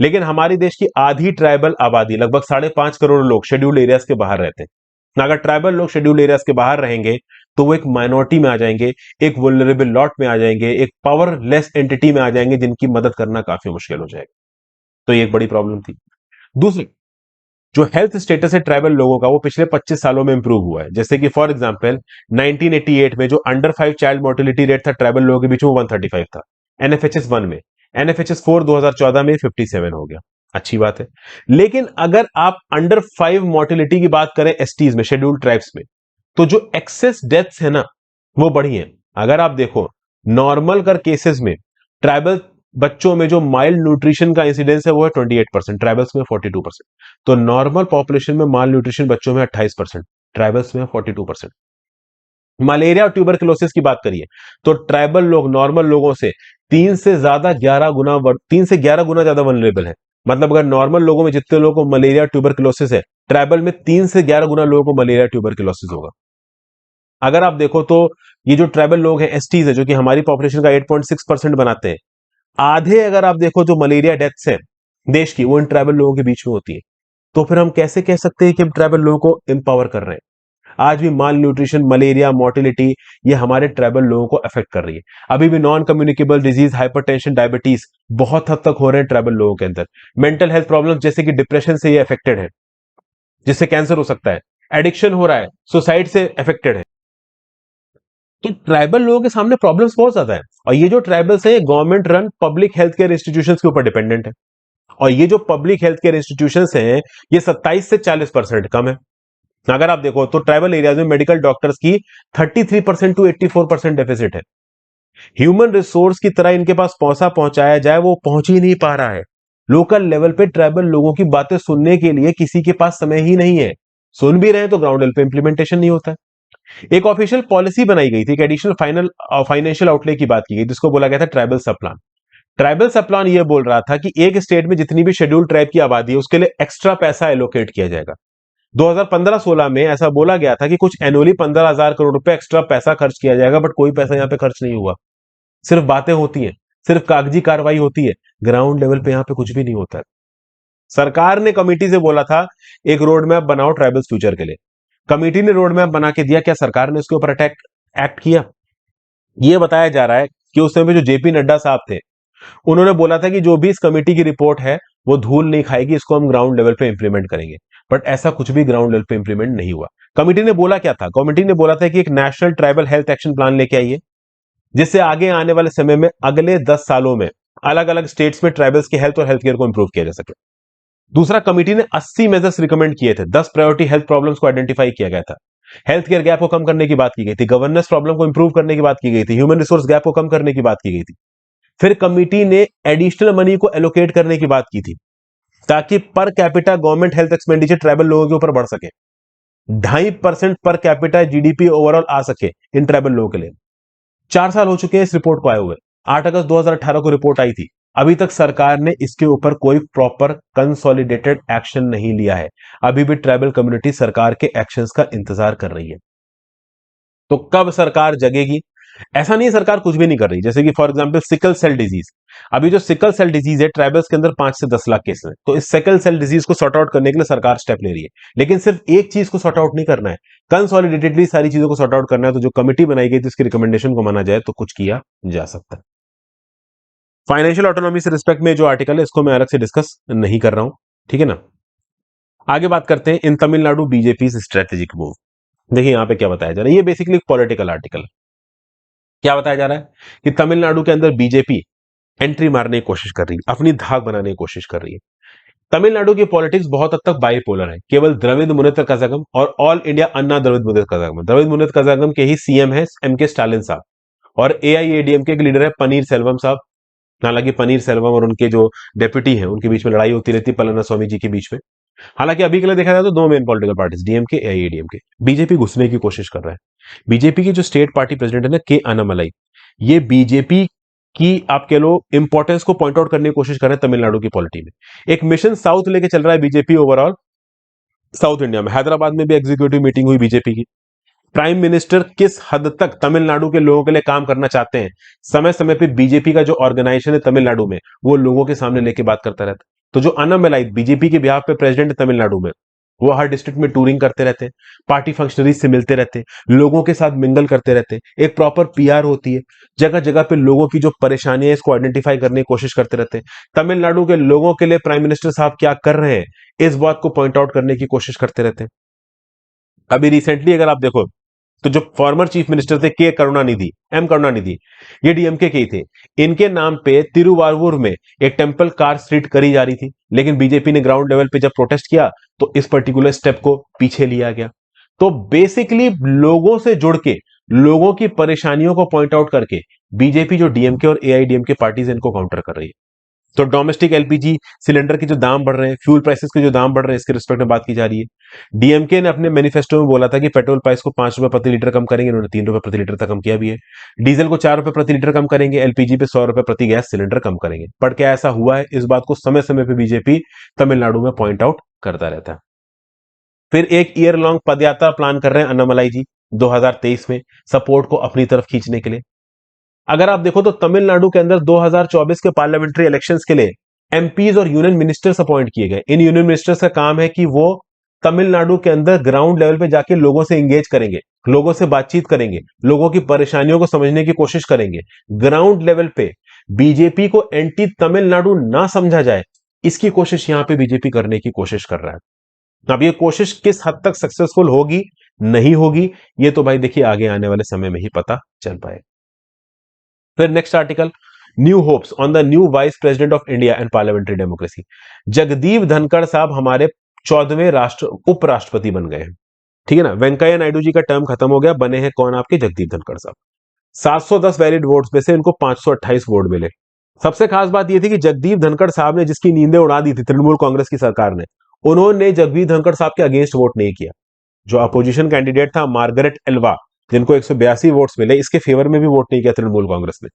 लेकिन हमारी देश की आधी ट्राइबल आबादी लगभग 5.5 करोड़ लोग शेड्यूल्ड एरियाज के बाहर रहते हैं। अगर ट्राइबल लोग शेड्यूल्ड एरियाज के बाहर रहेंगे तो वो एक माइनॉरिटी में आ जाएंगे, एक वुलनरेबल लॉट में आ जाएंगे, एक पावरलेस एंटिटी में आ जाएंगे जिनकी मदद करना काफी मुश्किल हो जाएगा। तो ये एक बड़ी प्रॉब्लम थी। दूसरी, जो हेल्थ स्टेटस है ट्राइबल लोगों का वो पिछले 25 सालों में इंप्रूव हुआ है। जैसे कि फॉर एग्जांपल 1988 में जो अंडर 5 चाइल्ड मोर्टिलिटी रेट था ट्राइबल लोगों के बीच में 135 था एनएफएचएस 1 में। एनएफएचएस 4 2014 में 57 हो गया, अच्छी बात है। लेकिन अगर आप अंडर 5 मोर्टिलिटी की बात करें एसटीज में, शेड्यूल्ड ट्राइब्स में, तो जो एक्सेस डेथ्स है ना वो बढ़ी है। अगर आप देखो नॉर्मल कर केसेस में ट्राइबल बच्चों में जो माइल्ड न्यूट्रिशन का इंसिडेंस है वो है 28%, ट्राइबल्स में 42%। तो नॉर्मल पॉपुलेशन में माल न्यूट्रिशन बच्चों में 28%, ट्राइबल्स में 42%। मलेरिया और ट्यूबरकुलोसिस की बात करिए तो ट्राइबल लोग नॉर्मल लोगों से 3 से 11 गुना ज्यादा वनरेबल है। मतलब अगर नॉर्मल लोगों में जितने लोगों को मलेरिया ट्यूबरकुलोसिस है, ट्राइबल में 3 से 11 गुना लोगों को मलेरिया ट्यूबरकुलोसिस होगा। अगर आप देखो तो ये जो ट्राइबल लोग हैं एसटीज है जो कि हमारी पॉपुलेशन का 8.6% बनाते हैं, आधे अगर आप देखो जो मलेरिया डेथ्स है देश की वो इन ट्राइबल लोगों के बीच में होती है। तो फिर हम कैसे कह सकते हैं कि हम ट्राइबल लोगों को एम्पावर कर रहे हैं? आज भी माल न्यूट्रिशन, मलेरिया, मोर्टिलिटी ये हमारे ट्राइबल लोगों को अफेक्ट कर रही है। अभी भी non communicable disease, hypertension, diabetes बहुत हद तक हो रहे हैं ट्राइबल लोगों के अंदर। मेंटल हेल्थ प्रॉब्लम जैसे कि डिप्रेशन से ये अफेक्टेड है, जिससे कैंसर हो सकता है। एडिक्शन हो रहा है, सुसाइड से अफेक्टेड है। तो ट्राइबल लोगों के सामने प्रॉब्लम्स बहुत ज्यादा है। और ये जो ट्राइबल्स है government run public health care institutions के ऊपर डिपेंडेंट है। और ये जो पब्लिक हेल्थ केयर इंस्टीट्यूशंस हैं ये 27 से 40% कम है। अगर आप देखो तो ट्राइबल एरियाज में मेडिकल डॉक्टर्स की 33% टू 84% डेफिसिट है। ह्यूमन रिसोर्स की तरह इनके पास पहुंचाया जाए वो पहुंच ही नहीं पा रहा है। लोकल लेवल पे ट्राइबल लोगों की बातें सुनने के लिए किसी के पास समय ही नहीं है। सुन भी रहे हैं तो ग्राउंड लेवल पे इंप्लीमेंटेशन नहीं होता है। एक ऑफिशियल पॉलिसी बनाई गई थी, एक एडिशनल फाइनेंशियल आउटले की बात की गई जिसको बोला गया था ट्राइबल सब प्लान। ट्राइबल सब प्लान ये बोल रहा था कि एक स्टेट में जितनी भी शेड्यूल्ड ट्राइब की आबादी है उसके लिए एक्स्ट्रा पैसा एलोकेट किया जाएगा। 2015-16 में ऐसा बोला गया था कि कुछ एनुअली 15,000 करोड़ रुपए एक्स्ट्रा पैसा खर्च किया जाएगा, बट कोई पैसा यहां पे खर्च नहीं हुआ। सिर्फ बातें होती हैं, सिर्फ कागजी कार्रवाई होती है, ग्राउंड लेवल पे यहां पे कुछ भी नहीं होता है। सरकार ने कमेटी से बोला था एक रोड मैप बनाओ ट्राइबल्स फ्यूचर के लिए। कमेटी ने रोड मैप बना के दिया, क्या सरकार ने उसके ऊपर अटैक एक्ट किया? यह बताया जा रहा है कि उस समय जो जेपी नड्डा साहब थे उन्होंने बोला था कि जो भी इस कमेटी की रिपोर्ट है वो धूल नहीं खाएगी, इसको हम ग्राउंड लेवल पे इंप्लीमेंट करेंगे। बट ऐसा कुछ भी ग्राउंड लेवल पे इंप्लीमेंट नहीं हुआ। कमेटी ने बोला क्या था? कमेटी ने बोला था कि एक national tribal health action plan लेके आइए जिससे आगे आने वाले समय में अगले 10 सालों में अलग अलग स्टेट्स में ट्राइबल्स की हेल्थ और हेल्थ केयर को इंप्रूव किया जा सके। दूसरा, कमेटी ने 80 मेजर्स रिकमेंड किए थे। 10 प्रायोरिटी हेल्थ प्रॉब्लम्स को आइडेंटिफाई किया गया था। हेल्थ केयर गैप को कम करने की बात की गई थी, गवर्नेंस प्रॉब्लम को इंप्रूव करने की बात की गई थी, ह्यूमन रिसोर्स गैप को कम करने की बात की गई थी। फिर कमेटी ने एडिशनल मनी को एलोकेट करने की बात की थी ताकि per capita government health expenditure tribal लोगों के ऊपर बढ़ सके। 2.5% पर कैपिटा जीडीपी ओवरऑल आ सके इन ट्राइबल लोगों के लिए। 4 साल हो चुके हैं इस रिपोर्ट को आए हुए। 8 अगस्त 2018 को रिपोर्ट आई थी। अभी तक सरकार ने इसके ऊपर कोई प्रॉपर कंसोलिडेटेड एक्शन नहीं लिया है। अभी भी ट्राइबल कम्युनिटी सरकार के एक्शंस का इंतजार कर रही है। तो कब सरकार जगेगी? ऐसा नहीं है सरकार कुछ भी नहीं कर रही। जैसे कि for example sickle cell disease, अभी जो सिकल सेल डिजीज है ट्राइबल्स के अंदर 5 से 10 लाख केस हैं, तो इस सिकल सेल डिजीज को सॉर्ट आउट करने के लिए सरकार स्टेप ले रही है। लेकिन सिर्फ एक चीज को सॉर्ट आउट नहीं करना है, कंसोलिडेटेडली सारी चीजों को सॉर्ट आउट करना है। तो जो कमिटी बनाई गई थी उसकी रिकमेंडेशन को माना जाए तो कुछ किया जा सकता है। फाइनेंशियल ऑटोनॉमी से रिस्पेक्ट में जो आर्टिकल है इसको मैं अलग से डिस्कस नहीं कर रहा हूं, ठीक है ना। आगे बात करते हैं इन तमिलनाडु बीजेपी स्ट्रेटेजिक मूव। देखिए यहां पे क्या बताया जा रहा है, ये बेसिकली पॉलिटिकल आर्टिकल है। क्या बताया जा रहा है कि तमिलनाडु के अंदर बीजेपी एंट्री मारने की कोशिश कर रही है, अपनी धाक बनाने की कोशिश कर रही है। तमिलनाडु की पॉलिटिक्स बहुत हद तक बाइपोलर है। केवल द्रविड़ मुनेत्र कजागम और ऑल इंडिया अन्ना द्रविड़ मुनेत्र कजागम, द्रविड़ मुनेत्र कजागम के ही सीएम है एम के स्टालिन साहब, और एआईएडीएमके के लीडर है पनीर सेल्वम साहब। हालांकि पनीर सेल्वम और उनके जो डेप्यूटी हैं उनके बीच में लड़ाई होती रहती है पलाना जी के बीच में। हालांकि अभी के लिए देखा जाए तो दो main political parties DMK AIADMK. BJP घुसने की कोशिश कर रहा है। बीजेपी की जो स्टेट पार्टी प्रेसिडेंट है ना के अन्नामलाई, ये बीजेपी की आप कह लो इंपॉर्टेंस को पॉइंट आउट करने की कोशिश कर रहे हैं तमिलनाडु की पॉलिटी में। एक मिशन साउथ लेके चल रहा है बीजेपी ओवरऑल साउथ इंडिया में। हैदराबाद में भी एग्जीक्यूटिव मीटिंग हुई बीजेपी की। प्राइम मिनिस्टर किस हद तक तमिलनाडु के लोगों के लिए काम करना चाहते हैं, समय समय पे बीजेपी का जो ऑर्गेनाइजेशन है तमिलनाडु में वो लोगों के सामने लेके बात करता रहता है। तो जो अन्नामलाई बीजेपी के बिहाफ पे प्रेसिडेंट है तमिलनाडु में, वो हर डिस्ट्रिक्ट में टूरिंग करते रहते हैं, पार्टी फंक्शनरीज से मिलते रहते हैं, लोगों के साथ मिंगल करते रहते हैं। एक प्रॉपर पीआर होती है, जगह जगह पे लोगों की जो परेशानियां है इसको आइडेंटिफाई करने की कोशिश करते रहते हैं। तमिलनाडु के लोगों के लिए प्राइम मिनिस्टर साहब क्या कर रहे हैं इस बात को पॉइंट आउट करने की कोशिश करते रहते हैं। अभी रिसेंटली अगर आप देखो तो जो फॉर्मर चीफ मिनिस्टर थे के करुणानिधि, एम करुणानिधि, ये डीएमके के ही थे। इनके नाम पे तिरुवारूर में एक टेंपल कार स्ट्रीट करी जा रही थी, लेकिन बीजेपी ने ग्राउंड लेवल पे जब प्रोटेस्ट किया तो इस पर्टिकुलर स्टेप को पीछे लिया गया। तो बेसिकली लोगों से जुड़ के लोगों की परेशानियों को पॉइंट आउट करके बीजेपी जो डीएमके और एआईडीएमके पार्टीज इनको काउंटर कर रही है। तो डोमेस्टिक एलपीजी सिलेंडर के जो दाम बढ़ रहे हैं, फ्यूल प्राइसेस के जो दाम बढ़ रहे हैं, इसके रिस्पेक्ट में बात की जा रही है। डीएमके ने अपने मैनिफेस्टो में बोला था कि पेट्रोल प्राइस को 5 रुपए प्रति लीटर कम करेंगे, इन्होंने 3 रुपए प्रति लीटर तक कम किया भी है। डीजल को 4 रुपए प्रति लीटर कम करेंगे, एलपीजी पे 100 रुपए प्रति गैस सिलेंडर कम करेंगे। पर क्या ऐसा हुआ है? इस बात को समय समय पर बीजेपी तमिलनाडु में पॉइंट आउट करता रहता है। फिर एक ईयर लॉन्ग पदयात्रा प्लान कर रहे हैं अन्नामलाई जी 2023 में, सपोर्ट को अपनी तरफ खींचने के लिए। अगर आप देखो तो तमिलनाडु के अंदर 2024 के पार्लियामेंट्री इलेक्शंस के लिए एमपीज और यूनियन मिनिस्टर्स अपॉइंट किए गए। इन यूनियन मिनिस्टर्स का काम है कि वो तमिलनाडु के अंदर ग्राउंड लेवल पे जाके लोगों से एंगेज करेंगे, लोगों से बातचीत करेंगे, लोगों की परेशानियों को समझने की कोशिश करेंगे। ग्राउंड लेवल पे बीजेपी को एंटी तमिलनाडु ना समझा जाए, इसकी कोशिश यहां पे बीजेपी करने की कोशिश कर रहा है। अब ये कोशिश किस हद तक सक्सेसफुल होगी नहीं होगी, ये तो भाई देखिए आगे आने वाले समय में ही पता चल पाएगा। फिर next article, new hopes on the new vice president of India and parliamentary democracy. Jagdeep Dhankhar साहब हमारे 14वें राष्ट्र उपराष्ट्रपति बन गए हैं, ठीक है ना। वेंकैया नायडू जी का टर्म खत्म हो गया, बने हैं कौन? आपके जगदीप धनखड़ साहब। 710 वैलिड वोट्स में से इनको 528 वोट मिले। सबसे खास बात यह थी कि जगदीप धनखड़ साहब ने जिसकी नींदें उड़ा दी थी तृणमूल कांग्रेस की सरकार ने, उन्होंने जगदीप धनखड़ साहब के अगेंस्ट वोट नहीं किया। जो अपोजिशन कैंडिडेट था मार्गरेट एल्वा, जिनको 182 वोट्स मिले, इसके फेवर में भी वोट नहीं किया तृणमूल कांग्रेस ने।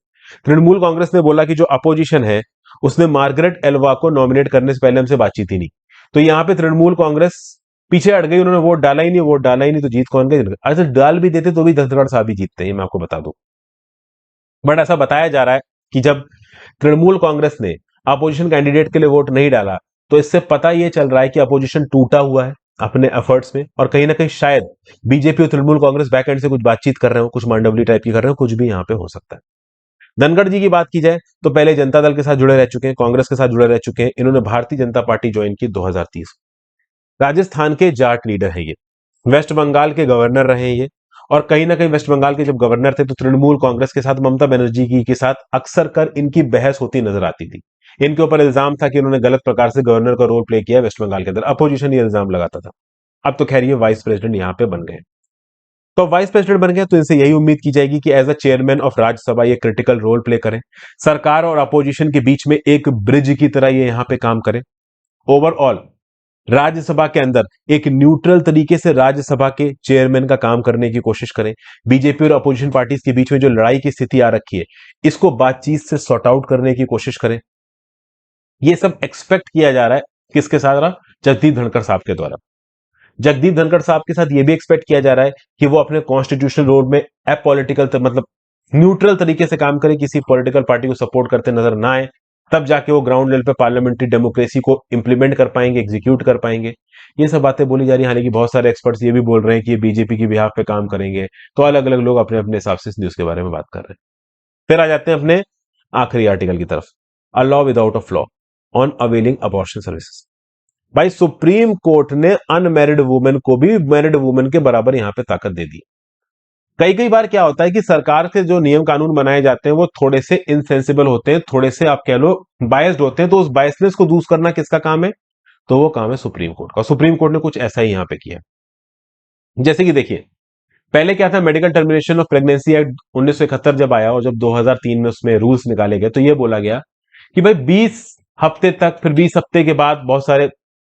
तृणमूल कांग्रेस ने बोला कि जो अपोजिशन है उसने मार्गरेट एल्वा को नॉमिनेट करने से पहले हमसे बातचीत ही नहीं। तो यहां पे तृणमूल कांग्रेस पीछे हट गई, उन्होंने वोट डाला ही नहीं। वोट डाला ही नहीं तो जीत कौन गई? अरे डाल भी देते तो भी धनखड़ साहब ही जीतते हैं, मैं आपको बता दूं। बट ऐसा बताया जा रहा है कि जब तृणमूल कांग्रेस ने अपोजिशन कैंडिडेट के लिए वोट नहीं डाला तो इससे पता यह चल रहा है कि अपोजिशन टूटा हुआ है अपने एफर्ट्स में, और कहीं ना कहीं शायद बीजेपी और तृणमूल कांग्रेस बैक एंड से कुछ बातचीत कर रहे हो, कुछ मांडवली टाइप की कर रहे हो, कुछ भी यहां पे हो सकता है। धनखड़ जी की बात की जाए तो पहले जनता दल के साथ जुड़े रह चुके हैं, कांग्रेस के साथ जुड़े रह चुके हैं। इन्होंने भारतीय जनता पार्टी ज्वाइन की 2030। राजस्थान के जाट लीडर है ये, वेस्ट बंगाल के गवर्नर रहे हैं ये, और कहीं ना कहीं वेस्ट बंगाल के जब गवर्नर थे तो तृणमूल कांग्रेस के साथ ममता बनर्जी की के साथ अक्सर कर इनकी बहस होती नजर आती थी। इनके ऊपर इल्जाम था कि उन्होंने गलत प्रकार से गवर्नर का रोल प्ले किया वेस्ट बंगाल के अंदर, अपोजिशन ये इल्जाम लगाता था। अब तो खैर ये वाइस प्रेसिडेंट यहां पे बन गए। तो वाइस प्रेसिडेंट बन गए तो इनसे यही उम्मीद की जाएगी कि as a chairman of Rajya Sabha ये क्रिटिकल रोल प्ले करें, सरकार और अपोजिशन के बीच में एक ब्रिज की तरह ये यहां पे काम करें। ओवरऑल राज्यसभा के अंदर एक न्यूट्रल तरीके से राज्यसभा के चेयरमैन का काम करने की कोशिश करें। बीजेपी और अपोजिशन पार्टीज के बीच में जो लड़ाई की स्थिति आ रखी है इसको बातचीत से सॉर्ट आउट करने की कोशिश करें। ये सब एक्सपेक्ट किया जा रहा है किसके साथ? जगदीप धनखड़ साहब के द्वारा। जगदीप धनखड़ साहब के साथ यह भी एक्सपेक्ट किया जा रहा है कि वो अपने कॉन्स्टिट्यूशनल रोड में अपॉलिटिकल मतलब न्यूट्रल तरीके से काम करें, किसी पॉलिटिकल पार्टी को सपोर्ट करते नजर ना आए, तब जाके वो ग्राउंड लेवल पे पार्लियामेंट्री डेमोक्रेसी को इंप्लीमेंट कर पाएंगे, एग्जीक्यूट कर पाएंगे। ये सब बातें बोली जा रही है। हालांकि बहुत सारे एक्सपर्ट्स ये भी बोल रहे हैं कि ये बीजेपी की बिहाफ पे काम करेंगे। तो अलग अलग लोग अपने अपने हिसाब से इस न्यूज के बारे में बात कर रहे हैं। फिर आ जाते हैं अपने आखिरी आर्टिकल की तरफ, a law without a flaw on availing abortion services. भाई सुप्रीम कोर्ट ने अनमैरिड वुमेन को भी मैरिड वुमेन के बराबर यहां पे ताकत दे दी। कई कई बार क्या होता है कि सरकार के जो नियम कानून बनाए जाते हैं वो थोड़े से इनसेंसिबल होते हैं, थोड़े से आप कह लो बायस्ड होते हैं। तो उस बायसनेस को दूर करना किसका काम है? तो वो काम है सुप्रीम कोर्ट का। सुप्रीम कोर्ट ने कुछ ऐसा ही यहां पे किया। जैसे कि देखिए, पहले क्या था, medical termination of pregnancy act 1971 जब आया और जब 2003 में उसमें रूल्स निकाले गए, तो ये बोला गया कि भाई 20 हफ्ते तक, फिर 20 हफ्ते के बाद बहुत सारे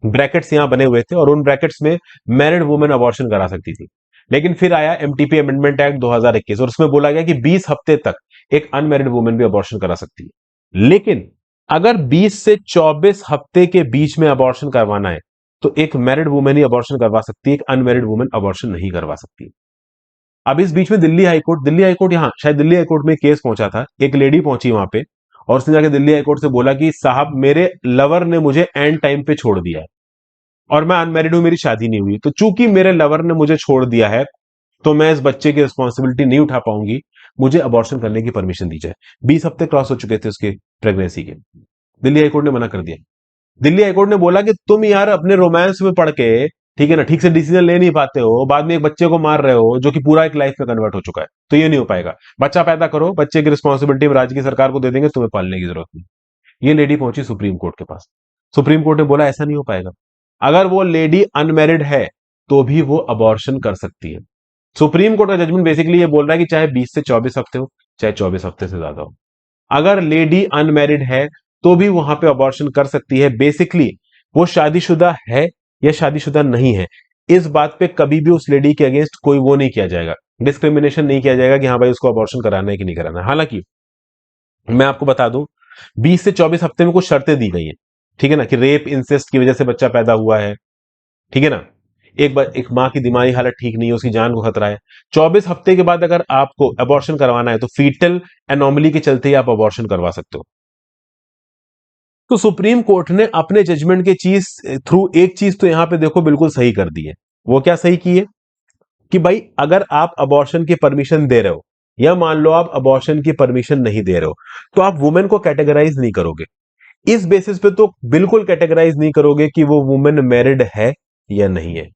ब्रैकेट्स यहां बने हुए थे और उन ब्रैकेट्स में मैरिड वुमेन अबॉर्शन करा सकती थी। लेकिन फिर आया एमटीपी अमेंडमेंट एक्ट 2021 और उसमें बोला गया कि 20 हफ्ते तक एक अनमैरिड वुमेन भी अबॉर्शन करा सकती है। लेकिन अगर 20 से 24 हफ्ते के बीच में अबॉर्शन करवाना है तो एक मैरिड वुमेन ही अबॉर्शन करवा सकती है, एक अनमैरिड वुमेन अबॉर्शन नहीं करवा सकती। अब इस बीच में दिल्ली हाईकोर्ट यहां शायद दिल्ली हाईकोर्ट में केस पहुंचा था, एक लेडी पहुंची वहां पे और उसने जाके दिल्ली हाईकोर्ट से बोला कि साहब मेरे लवर ने मुझे एंड टाइम पे छोड़ दिया है और मैं अनमैरिड हूं, मेरी शादी नहीं हुई, तो चूंकि मेरे लवर ने मुझे छोड़ दिया है तो मैं इस बच्चे की रिस्पॉन्सिबिलिटी नहीं उठा पाऊंगी, मुझे अबॉर्शन करने की परमिशन दी जाए। 20 हफ्ते क्रॉस हो चुके थे उसके प्रेगनेंसी के। दिल्ली हाईकोर्ट ने मना कर दिया। दिल्ली हाईकोर्ट ने बोला कि तुम यार अपने रोमांस में पड़ के, ठीक है ना, ठीक से डिसीजन ले नहीं पाते हो, बाद में एक बच्चे को मार रहे हो जो कि पूरा एक लाइफ में कन्वर्ट हो चुका है, तो ये नहीं हो पाएगा। बच्चा पैदा करो, बच्चे की रिस्पॉन्सिबिलिटी राज्य की सरकार को दे देंगे, तुम्हें पालने की जरूरत नहीं। ये लेडी पहुंची सुप्रीम कोर्ट के पास। सुप्रीम कोर्ट ने बोला ऐसा नहीं हो पाएगा। अगर वो लेडी अनमैरिड है तो भी वो अबॉर्शन कर सकती है। सुप्रीम कोर्ट का जजमेंट बेसिकली ये बोल रहा है कि चाहे 20 से 24 हफ्ते हो, चाहे 24 हफ्ते से ज्यादा हो, अगर लेडी अनमैरिड है तो भी वहां पे अबॉर्शन कर सकती है। बेसिकली वो शादीशुदा है या शादीशुदा नहीं है, इस बात पे कभी भी उस लेडी के अगेंस्ट कोई वो नहीं किया जाएगा, डिस्क्रिमिनेशन नहीं किया जाएगा कि हाँ भाई उसको अबॉर्शन कराना है कि नहीं कराना है। हालांकि मैं आपको बता दूं, 20 से 24 हफ्ते में कुछ शर्तें दी गई हैं, ठीक है ना, कि रेप इंसेस्ट की वजह से बच्चा पैदा हुआ है, ठीक है ना, एक माँ की दिमागी हालत ठीक नहीं है, उसकी जान को खतरा है। 24 हफ्ते के बाद अगर आपको अबॉर्शन करवाना है तो फीटल एनोमली के चलते ही आप अबॉर्शन करवा सकते हो। तो सुप्रीम कोर्ट ने अपने जजमेंट के चीज थ्रू एक चीज तो यहां पे देखो बिल्कुल सही कर दी है। वो क्या सही की है? कि भाई अगर आप अबॉर्शन की परमिशन दे रहे हो या मान लो आप अबॉर्शन की परमिशन नहीं दे रहे हो, तो आप वुमेन को कैटेगराइज नहीं करोगे। इस बेसिस पे तो बिल्कुल कैटेगराइज नहीं करोगे कि वो वुमेन मैरिड है या नहीं है।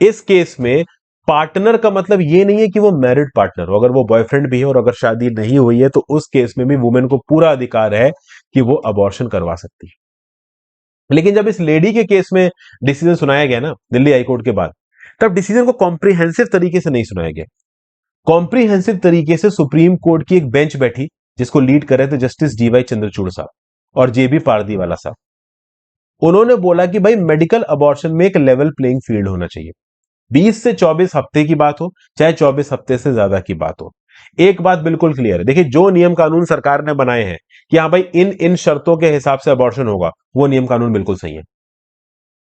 इस केस में पार्टनर का मतलब ये नहीं है कि वो मैरिड पार्टनर हो, अगर वो बॉयफ्रेंड भी है और अगर शादी नहीं हुई है तो उस केस में भी वुमेन को पूरा अधिकार है कि वो अबॉर्शन करवा सकती है। लेकिन जब इस लेडी के केस में डिसीजन सुनाया गया ना दिल्ली हाईकोर्ट के बाद, तब डिसीजन को कॉम्प्रिहेंसिव तरीके से नहीं सुनाया गया। कॉम्प्रिहेंसिव तरीके से सुप्रीम कोर्ट की एक बेंच बैठी जिसको लीड कर रहे थे जस्टिस डीवाई चंद्रचूड़ साहब और जेबी पारदीवाला साहब। उन्होंने बोला कि भाई मेडिकल अबॉर्शन में एक लेवल प्लेइंग फील्ड होना चाहिए। 20 से 24 हफ्ते की बात हो चाहे 24 हफ्ते से ज्यादा की बात हो, एक बात बिल्कुल क्लियर है। देखिए, जो नियम कानून सरकार ने बनाए हैं कि हाँ भाई इन इन शर्तों के हिसाब से अबॉर्शन होगा, वो नियम कानून बिल्कुल सही है।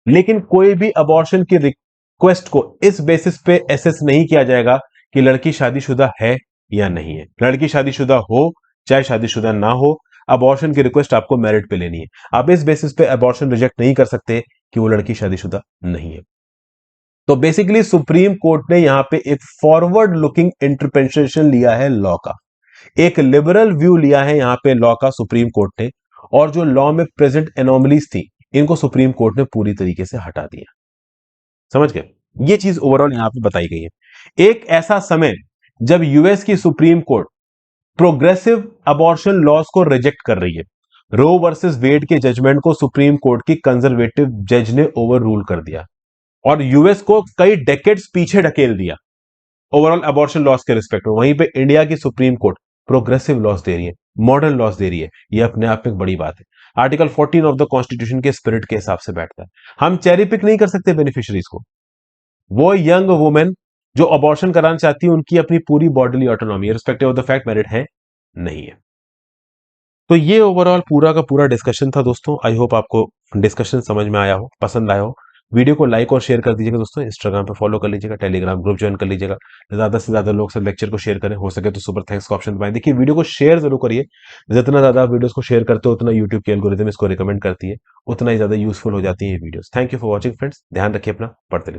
लेकिन कोई भी अबॉर्शन की रिक्वेस्ट को इस बेसिस पे एसेस नहीं किया जाएगा कि लड़की शादीशुदा है या नहीं है। लड़की शादीशुदा हो चाहे शादीशुदा ना हो, अबॉर्शन की रिक्वेस्ट आपको मेरिट पे लेनी है। आप इस बेसिस पे अबॉर्शन रिजेक्ट नहीं कर सकते कि वो लड़की शादीशुदा नहीं है। तो बेसिकली सुप्रीम कोर्ट ने यहां पे एक फॉरवर्ड लुकिंग इंटरप्रिटेशन लिया है लॉ का, एक लिबरल व्यू लिया है यहां पे लॉ का सुप्रीम कोर्ट ने, और जो लॉ में प्रेजेंट एनोमलीज थी इनको सुप्रीम कोर्ट ने पूरी तरीके से हटा दिया। समझ गए? ये चीज ओवरऑल यहां पे बताई गई है। एक ऐसा समय जब यूएस की supreme court progressive abortion laws को रिजेक्ट कर रही है, रो वर्सेस वेड के जजमेंट को सुप्रीम कोर्ट की कंजर्वेटिव जज ने ओवर रूल कर दिया और यूएस को कई डेकेड्स पीछे ढकेल दिया ओवरऑल अबॉर्शन लॉस के रिस्पेक्ट में। वहीं पे इंडिया की सुप्रीम कोर्ट प्रोग्रेसिव लॉस दे रही है, मॉडर्न लॉस दे रही है। ये अपने आप में एक बड़ी बात है। आर्टिकल 14 ऑफ द कॉन्स्टिट्यूशन के स्पिरिट के हिसाब से बैठता है। हम चेरी पिक नहीं कर सकते बेनिफिशियरीज को। वो यंग वुमेन जो अबॉर्शन कराना चाहती है उनकी अपनी पूरी बॉडीली ऑटोनॉमी है, respective of the fact married है नहीं है। तो ये ओवरऑल पूरा का पूरा डिस्कशन था दोस्तों। आई होप आपको डिस्कशन समझ में आया हो, पसंद आया हो। वीडियो को लाइक और शेयर कर दीजिएगा दोस्तों। इंस्टाग्राम पे फॉलो कर लीजिएगा, टेलीग्राम ग्रुप ज्वाइन कर लीजिएगा। ज्यादा से ज्यादा लोग सब लेक्चर को शेयर करें, हो सके तो सुपर थैंक्स का ऑप्शन दबाएं। देखिए वीडियो को शेयर जरूर करिए। जितना ज्यादा आप वीडियोस को शेयर करते हो उतना यूट्यूब की एल्गोरिदम इसको रिकमेंड करती है, उतना ही ज्यादा यूजफुल हो जाती है ये videos. Thank you for watching friends. ध्यान रखिए अपना, पढ़ते लिखते